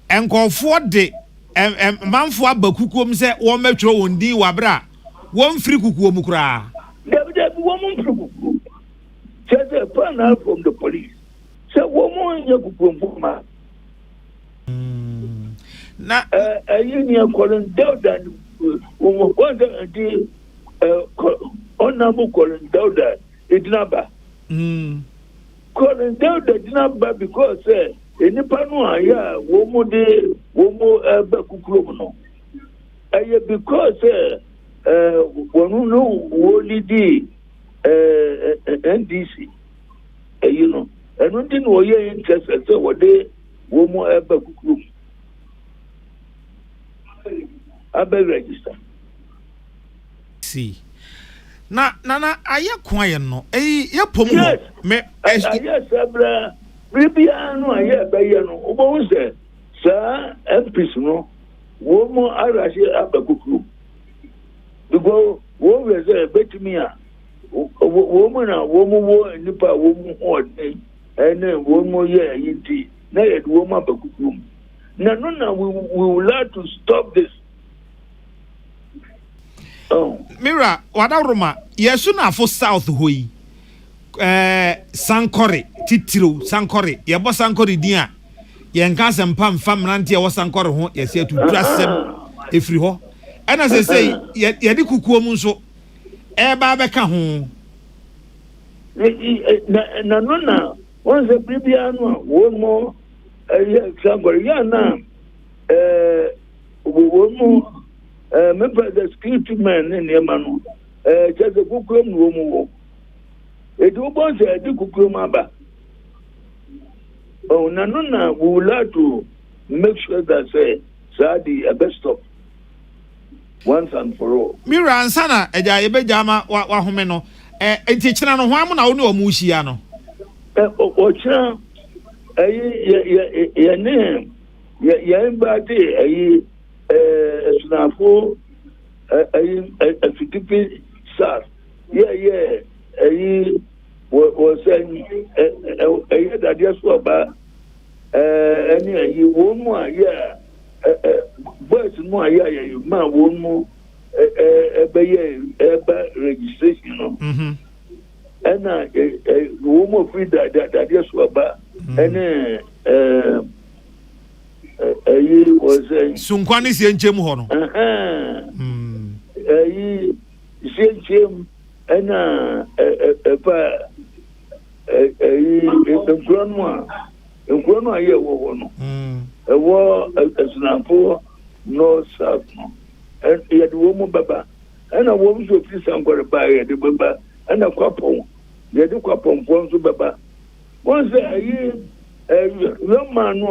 A: and call for the man for Bakukum say, one metro on D Wabra, one free kukumukra.
I: That woman from just a panel from the police. So, woman, you could come.
A: Now,
I: a union calling Delta, one day, honorable calling Delta, it's number. Calling Delta, it's number because, in the Panua, woman, Bakukuno. Because, when you know only the NDC, you know, and one thing we are interested so what they woman ever group. I beg register.
A: See. Nana, are you quiet no? Ya pomo.
I: Yes.
A: Yes,
I: Sabra. Maybe I know I hear by you know. Obo say, sir, MPs no. Woman arashi abakuku. Because woman say bet me a woman nipa woman ordinary and then woman yeah indeed. Na yet woman abakuku. No, we would like to stop this. Oh.
A: Mira, wadaroma, yesu na for south hoi. Sankore, titiro, Sankore, yabo Sankore dia. Yenka sempam fam nanti ya Sankore ho, yesi to drasem efri ho. And as I say, yedi kukuo mu nso ba beka ho.
I: Na once a bibiano one more Sankore ya na one more member the security man in Yamano, just a book room. do bonds a Dukumaba. Oh, Nanuna, we would like to make sure that say Sadi a best stop once and for all.
A: Mira and Sana, Eja Ebejama, Wahomeno, Tichana, Wamana, or Mushiano.
I: Ocha, your name, your embody, a snafu, a fitipi sar. Yeah, was saying that just about any you won't more, yeah, but more, yeah, you man won't more registration. And a woman free that just about any was saying
A: Sunkwanis and Jim Hono.
I: And grandma, yeah, one. A war as an north south, and yet woman baba, and a woman to please I'm going to buy the baba, and a couple, the other couple wants to baba. Once a year, a young man,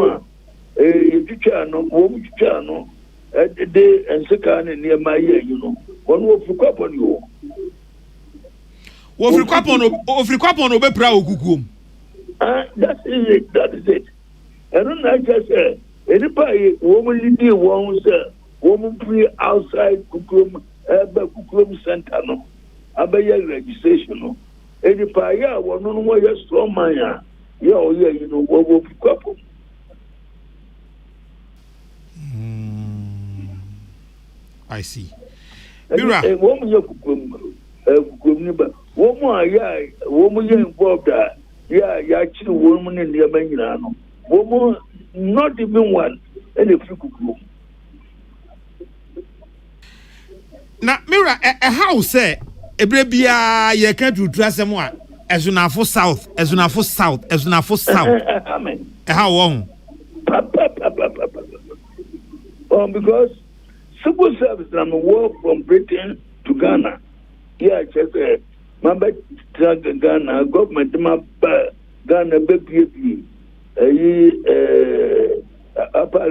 I: a teacher, no woman teacher, no, at the day and second near my ear, you know, one will pick up on you.
A: Ofrikwapo no bepra okukum.
I: That is it. I don't know, just say anybody woman lead one woman free outside Kukum Center no. Abaya registration no. Anybody one no more just strong man yeah, you know what will pick up.
A: I see. Mira,
I: a woman Kukum woman involved that. Yeah, actually, woman in the American. Woman, not even one, and if you could.
A: Now, Mira, a house, a brabia, you can't do dress them one. As you for south, as you for south, as you for south.
I: Amen.
A: How long?
I: Because civil service, I'm a work from Britain to Ghana. Yeah, just Mamba Ghana government Ghana baby upper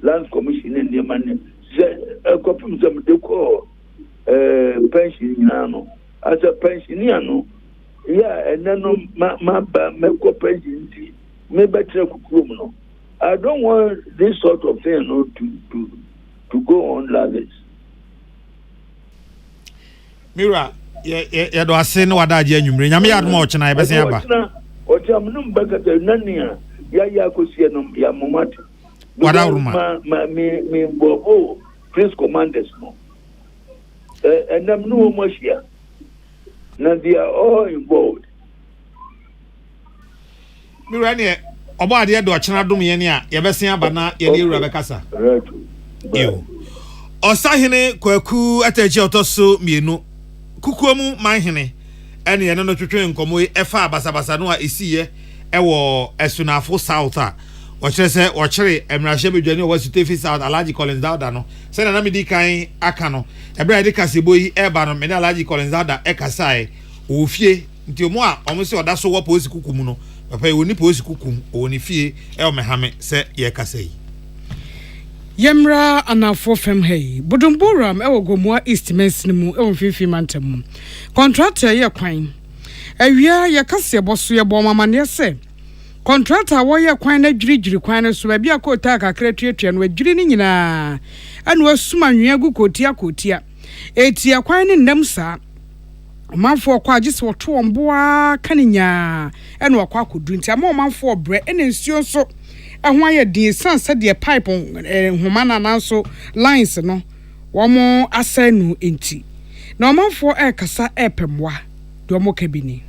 I: land commission in the money. A copy some they call pension as a pensioner. Yeah, and then my pension maybe no. I don't want this sort of thing to go on like this.
A: Mira, ya do ase ne wada age anwumre nyame ya admo ochena e bese aba
I: ocham num bakata nania ya kosie num ya momati
A: wada uruma
I: me bobo prince commanders no and them no moshia na they are all involved.
A: Mira ne obo ade do ochena dum ye ne a ye bese aba na ye ne ewura bekasa yo osahene kwaku atachi otoso mienu kukuomu manhene ene ye no twetwe nkomo efa basabasa no a esiye ewo esunafo south a ochire se ochire emrahye bedwani o Stevie south Alhaji Collins Dauda no se na medi kan aka no ebra de kasebo yi eba no me na Alhaji Collins Dauda ekasae ofie nti omo a omo se oda so wo polisi kukum no papa e woni polisi kukum woni fie e o mehame se ye kasai
B: Yemra anafo fem hey Budumburam ewo Gomua East Mesnimu ewo fifi mantamu contractor ye kwan awia ye kase boso ye bo mamane se contractor wo ye kwan na dwiridwiri kwan no so ba bia ko ta kakra tuatua no adwiri ni nyina anu asuma nwia gu kotia etia kwan ni ndam sa manfo kwa agise woto omboa kaninya enu akwa akodu nti ama manfo obre ene nsuo so ehwa ye din sansa de pipe nhoma na so lines no womo asenu enti na manfo kasa epemwa do mo kabini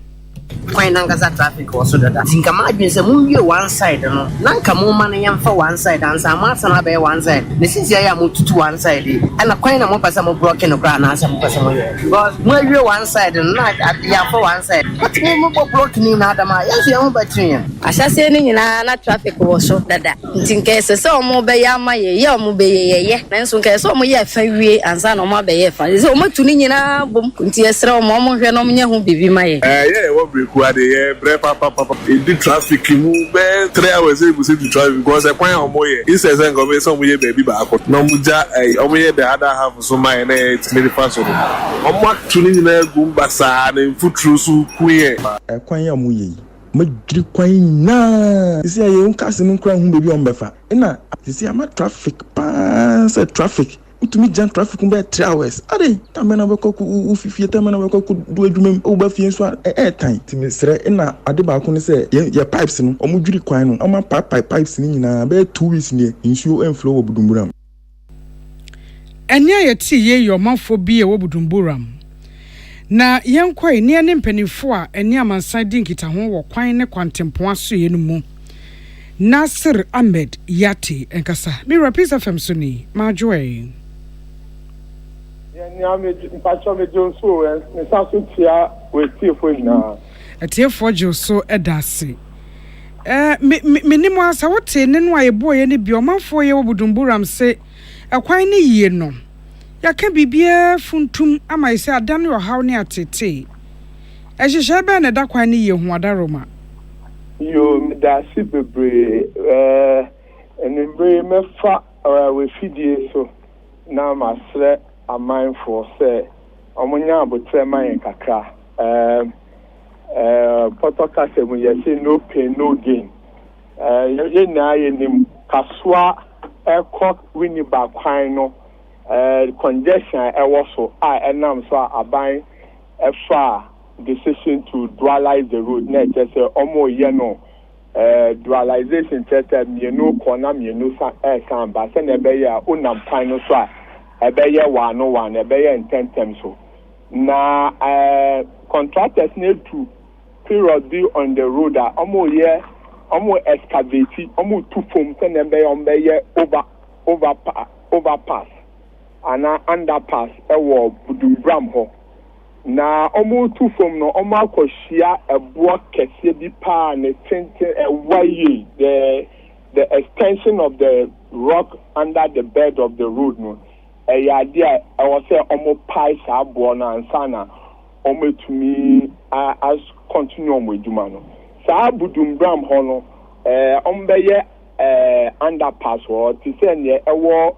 J: Finance traffic also that. Think imagine say we one side no. Nanka mo man yam for one side and some na be one side. This is ya mo to one side. And a coin mo pasa mo broken no ground and some person mo. Because we one side and not at ya for one side. But mo broken in Adama. Yes, you battery.
K: Ashase ni nyina na traffic wo so dada. Nti nke se omo be ya ma ye omo be ye. Nanso nke se omo ye fa wie ansa na omo be ye fa. Se omo tu ni nyina bom. Nti esre omo hwe na omo nya hu bibi ma ye.
L: Yeah, what break wa de ye bre papa. The traffic mu be 3 hours e bu se the traffic because e kwan omo ye. He says ngo be so omo ye baby ba akọ. Na omo ja omo ye the other half so my na it's very fast. Omo tu ni nyina gumba sa na mfutru su ku ye.
M: Kwan ya omo ye. Madri kwan na isi aye unkase no kran hu bebi ombefa na isi ama traffic pa say traffic utumi jan traffic mbe 3 hours ade tamena be koku ufifie tamena be koku do adwumem o ba fie so time timi sere na ade ba ko ne say ye pipes no omudwiri kwan no oma pipes ni nyina be 2 weeks ni nsuo enflow obudumburam
B: enya ye ti ye yo manfo bi e obudumburam na yenkoi ne ne mpanifo a eni amansan di nkita ho wo kwan ne kwantempo aso ye no mu Nasir Ahmed Yati enkasa mi rapis FM so ni majoe
N: ni ame mpacho me jonso me saso tia we tiefo na
B: atiefo joso edase minimo asa wote ne no ayebo ye ne bi omanfo ye obudumburam se ekwan ne yie no yaka bibia funtum ama ise adan yo haw ne atete ehihye be na da kwan ne yie hu adaroma
N: yo me da si bebre enimbre mefa we fidie so na masre amindful say omunya abotre man kakra potoka se mu yesi no pain no gain ye na ye nim kaswa ekọ wini ba kwan no congestion ewo so enam so aban efa decision to dualize the road na just omo ye no dualization tete mienu kona mienu san ba se na be ya unam pan no so ebeye one ebeye intentem so na contractors need to period be on the road omo excavate omo tu form se na ebeye overpass ana underpass ewo budumbram ho na omo tu form no omo akohia ebo kese bi pa na tenten ewaye the extension of the rock under the bed of the road no idea I was say omo pies abo na ansana omo tumi as continue with duma no sa budumbram ho no ombeye underpass or to say ne ewo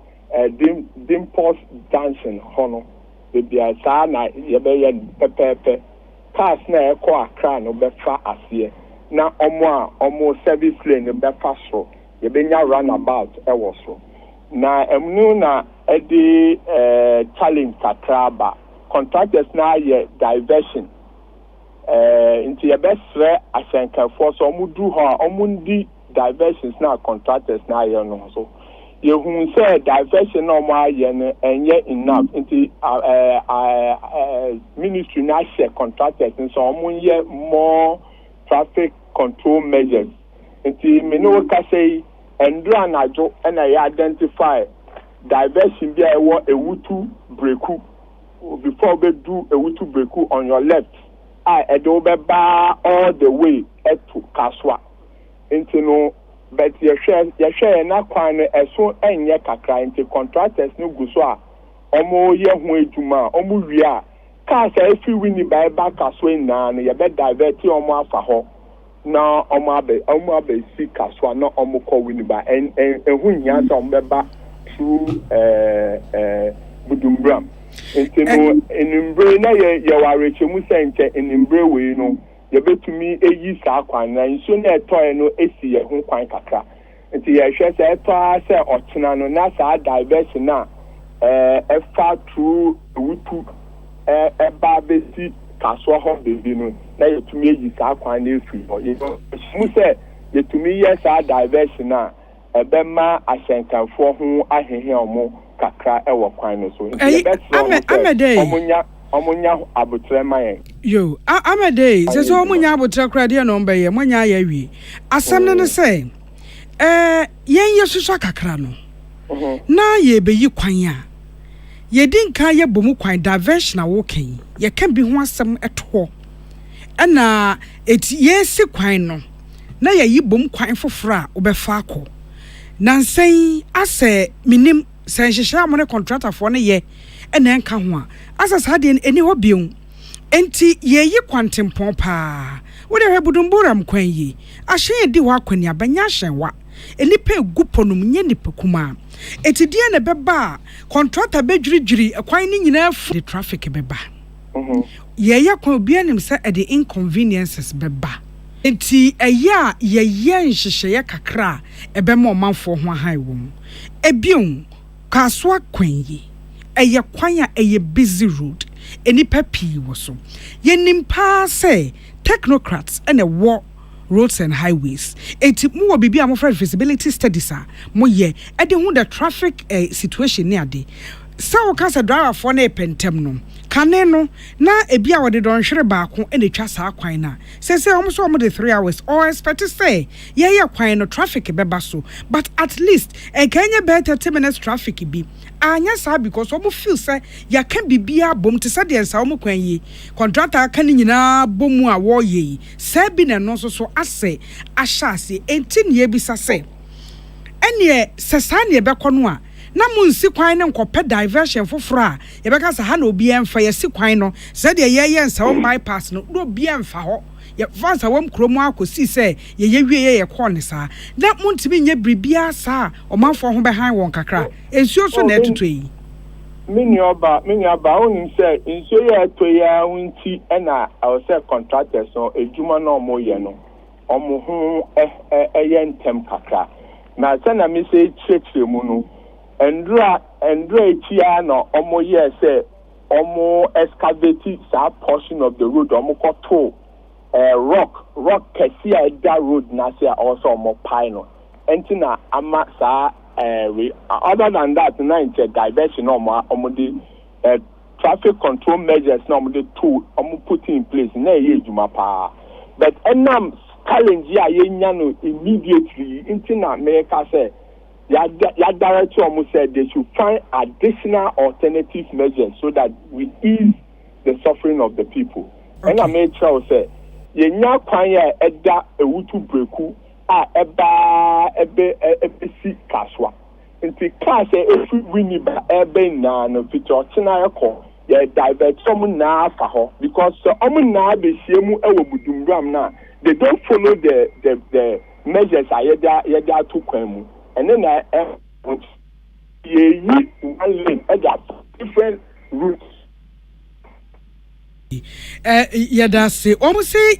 N: dimples dancing ho no bia sa na ye be ye pepepe cars na ekọ akra no be fa ase na omo service lane be fa so ye be nya runabout ewo so na emnu na edi challenge katraba contractors na ye diversion into ye besre asenkanfo so omudu ho omundi diversions na contractors na ye no so ye hu say diversion no ma ye no enye enough into ministry na share contractors so omunye more traffic control measures into me no ka say endro anajo na ye identify diversion be ewutu breaku before we do ewutu breaku on your left edo be ba all the way to Kaswa into no but ye share na kwan eso enye kakra into contractors no guso a omo ye hu eduma omo wi a car say if we ni by back Kaswa na ye be divert omo afa ho na omo abe si Kaswa na omo ko wini ba hu nya sa omo be ba through budumbram entino enimbre na ye wareche mu senche enimbre we no ye betumi eyi sa kwan na nso na etoy no esi ye ho kwan kakra enti ye hwe se eto se otena no na sa diversion na efa through wutu eba besi Kaswa ho bebi no na ye tumi eyi sa kwan na efi ho ye mu se ye tumi ye sa diversion na ebema asenkanfo ho ahehe omo kakra ewo kwan no so
B: amede
N: omunya abotre mayen
B: yo amede se so omunya abotre kra de no mbaye monya ya wi asam ne se yen yesusu kakra no na ye beyi kwan a ye dinka ye bomu kwan diversion a wo kan ye kan bi ho asam eto na eti ye si kwan no na yayi bom kwan fofora obefa akọ na nsen ase minim sen hyehyɛ amone contractor for ne ye ena nka ho a asa sade eni ho biun enti yeyi kwantempon pa wo de hwebudumburam kwan yi ahye di ho akwani abanya hyenwa enipa eguponum nye nipa kuma etidie ne beba contractor bedwirigwiri kwan ni nyina fu the traffic beba yeya kwa obi anim se e the inconveniences beba enti eya yeye nhyehyeye kakra ebema omanfo ho han wo ebion kaswa kwan yi eye kwan a eye busy road enipa pii wo so yenimpa say technocrats and a war roads and highways enti mo wo bibia mo for feasibility studies a mo ye e de hu the traffic situation ni ade sa wo kasa driver for na pentem no kane no na ebia wo de don hwere baako ene twa saa kwan na say almost almost the 3 hours or expect to say ye kwan no traffic beba so but at least e kanya be 30 minutes traffic bi anya sa because omo feel say ya can bibia bom te say de nsa omo kwan yi contractor kan nyina bomu a wo yi say bi na no so ase ahyase enti ne ye bi sa say ene sesa ne be kono a na munsi kwan ne nkopɛ diversion foforo a yɛbɛka sa ha na obi emfa yɛsi kwan no sɛ de yɛyɛ nsa wo bypass no do obi emfa hɔ yɛ fansa wam kromo akosi sɛ yɛyɛ wie yɛ kɔ ne saa na muntimi nye bribia saa ɔmanfo ho bɛhan wɔn kakra ensuo so na etutu yi
N: mini oba onim sɛ nsuo yɛ to ya wunti ɛna awsɛ contractors no edwuma na ɔmo yɛ no ɔmo ho ɛyɛ ntem kakra na sɛ na me sɛ kyerɛkyerɛ mu no Endra etia na omo ye say omo excavate that portion of the road omo koto rock kesia that road na say also omo pie no entina ama sa other than that na inte diversion omo the traffic control measures na omo the tool omo put in place na ye juma pa but enam challenge ya yenya no immediately entina make say ya director almost said they should find additional alternative measures so that we ease the suffering of the people. Okay. And I made sure say ye nya kwan ya eda ewutu breku a ebe si kaswa. Nti class every winnie ba ebe na no feature china yako ye divert some na fa ho because na be siemu ewo budumram na they don't follow the measures ayeda to kwan mu. And then you one lane different routes.
B: That's say almost say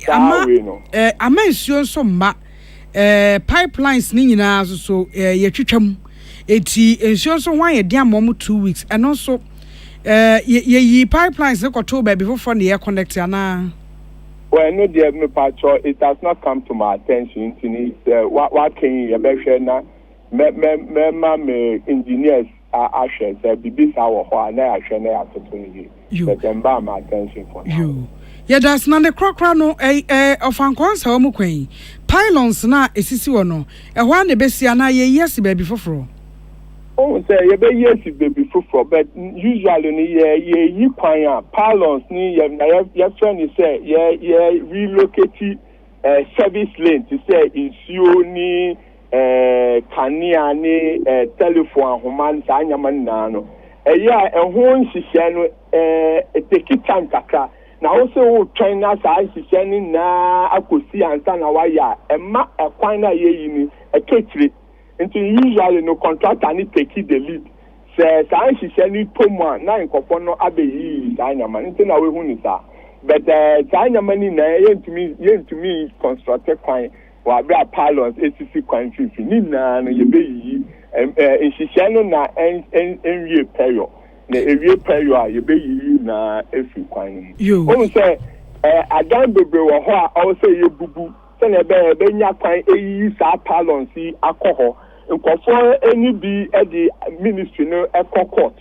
B: ama nsuo so ma pipelines ni nyina so ye twetwam eti nsuo so wan ye dia mom 2 weeks and also ye pipelines ne koto ba before na ye connect ana.
N: Well, no, dear, me patcho, it has not come to my attention. What can you be na? Me engineers are ashes. Bibis our ho na ahwe na atoto ni. But them ba my attention for now.
B: Yeah, that's not the crocra no of ankonsa omo kwan. Pylons na esisi wo no. E ho na besia na ye yes baby foforo.
N: Oh, say ye be yes baby foforo, but usually ni ye kwan a pylons ni ye friend ni say ye relocate service lane to say insuo ni kania ni telephone homan sa nyaman na no eya ehon hihye no take time kakra na also wo twen na sa hihye ni na akosi ansa na waya ema ekwan na ye yi ni eketire nti usually no contractor ni take the lead say sa hihye ni toma na nkofo no abeyi sa nyaman nti na we hu ni sa but sa nyaman ni na yentumi construct kwan wa bra pylons ACC kwan fifi ni na no ye be yi nhihye no na enwie period na ewie period a ye be yi na efi kwan mu o say adan bebre wo ho a o say ye bubu say na be nya kwan eyi sa pylons yi akọ nkofo eni bi e ministry no court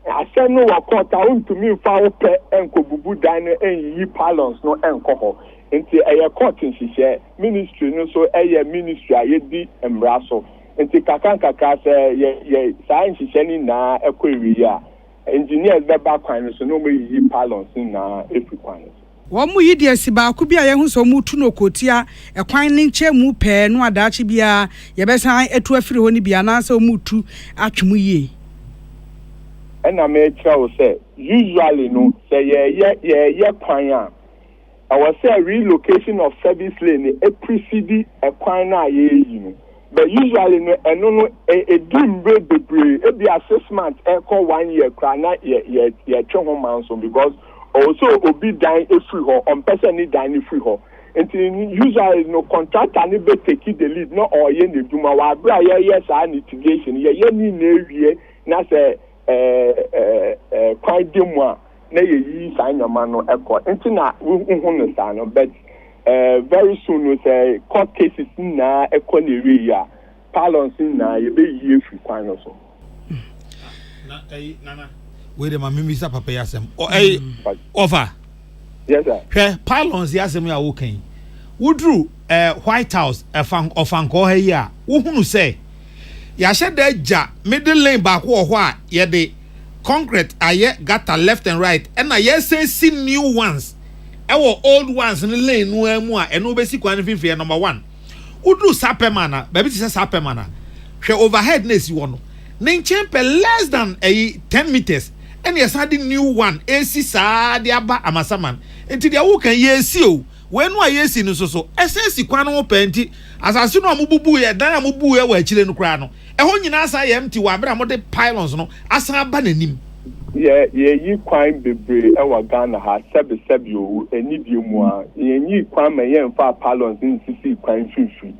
N: asem no wa court a untumi fa wo pe enkobubu dan no enyi pylons no enkoho nti court nhihye ministry no so ministry a yedi emra so nti kaka say ye sa nhihye ni na ekwewi a engineers be ba kwan so no me yi pylons na efi kwan
B: Womu yi de siba ku bia ye hu so mu tu no kotia ekwan ne nche mu pe no adachi bia ye besan etu afiri ho ni bia na so mu tu atwemu ye.
N: And I may tell say usually no say yeah kwan a I was say relocation of service lane a precede a kwan na ye you know. But usually no a dream be e be 6 months e call 1 year kwan na ye home man so because also obi dan e free ho on person ni dan e free ho. Until usually no contractor ni be take the lead no or ye ne duma wa bra ye sa litigation ye ni na ewie na say quite demwa na ye sanyama no ekọ nti na hu no sa no but very soon we say court cases na ekọ na ewe ya parlance na ye be yi free kwan no so
A: na nana we de ma mimi sa papa yasem over
N: yes sir
A: parlance yasem ya wo kan wudru White House ofan ko ha ya wo hunu say ya shede ja middle lane back wo ho a ye de concrete aye gutter left and right and na ye see new ones ewo old ones in lane no emu a eno be si kwan fifi number 1 udru sapemana baby ti sapemana hwe overhead na si wo no ninchen per less than 10 meters and yes had the new one AC sa de aba amasaman enti de wo kan ye si o when wa ye si no so essence kwan no penti asase no amububu ye dan amubu ye wa akire no kra no ho nyina asa ye empty wa bra mo de pylons no asa ba nanim
N: ye kwan bebre e wa Ghana ha sebi o eni bi mu a ye kwan ma ye mfa pylons nsisi kwan fifi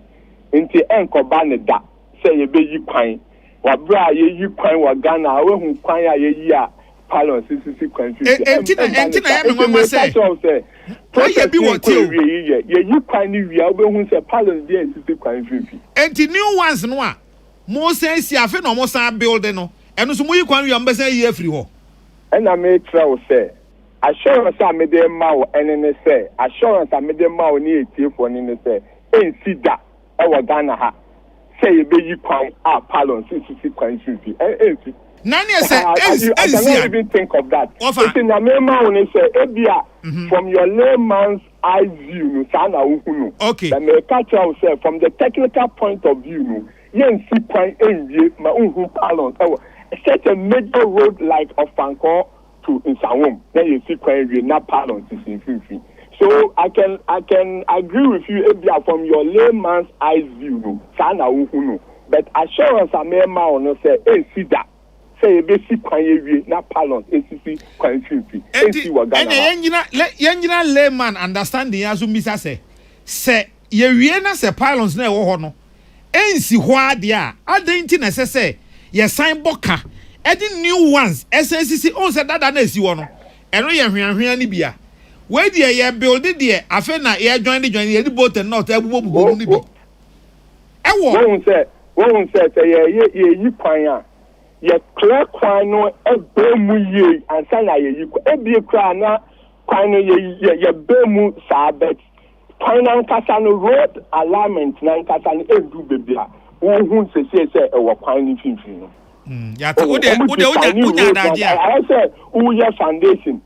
N: nti enko ba ne da se ye be yi kwan wa bra ye kwan wa Ghana we hu kwan a ye yi a pylons nsisi kwan fifi
A: enti na ye me mama say ye bi what you
N: ye kwan ni wi a we hu se pylons dey nsisi kwan fifi
A: enti new ones no a mo say si afi no mo san building no eno so mo yi kwan wi am be say ye free ho
N: and I may tell say assurance I made them ma and ne say assurance I made them ma ni etie for ni say ensi da e wa Ghana ha say ye be yi kwan a pylon sisi kwan fifi ensi
A: nani say
N: I cannot even think of that so na me ma won say ebia from your layman's eye view no sana uhunu
A: okay
N: that may catch out say from the technical point of view no yensi kwan enwie ma uhu pylon such a major road like Ofanko to Insawom, then you see quite not pardon to see. So I can agree with you Ebia from your layman's eyes view, Sana Uhuno. But assurance I may no say, see that. Say a basic quite not pardon, ACC quite fifi.
A: And layman understanding as Misa say, ye na se pylons na wo ho no. Ensi ho adia, adenti na say ye sign boka edi new ones SNCC on said that na esi wo no eno ye hwanhwan ni bia we de ye build de afa na ye join ye di boat and not ebubo ni bi e
N: won say ye yi kwan a ye clear kwan no ebemu ye ansa na ye yi e bi kra na kwan no ye bemu sa bet kwan na nkasa no road alignment na nkasa no edu bebia who say a kwan ni finfin no
A: ya te ude unya daje
N: I say who your foundation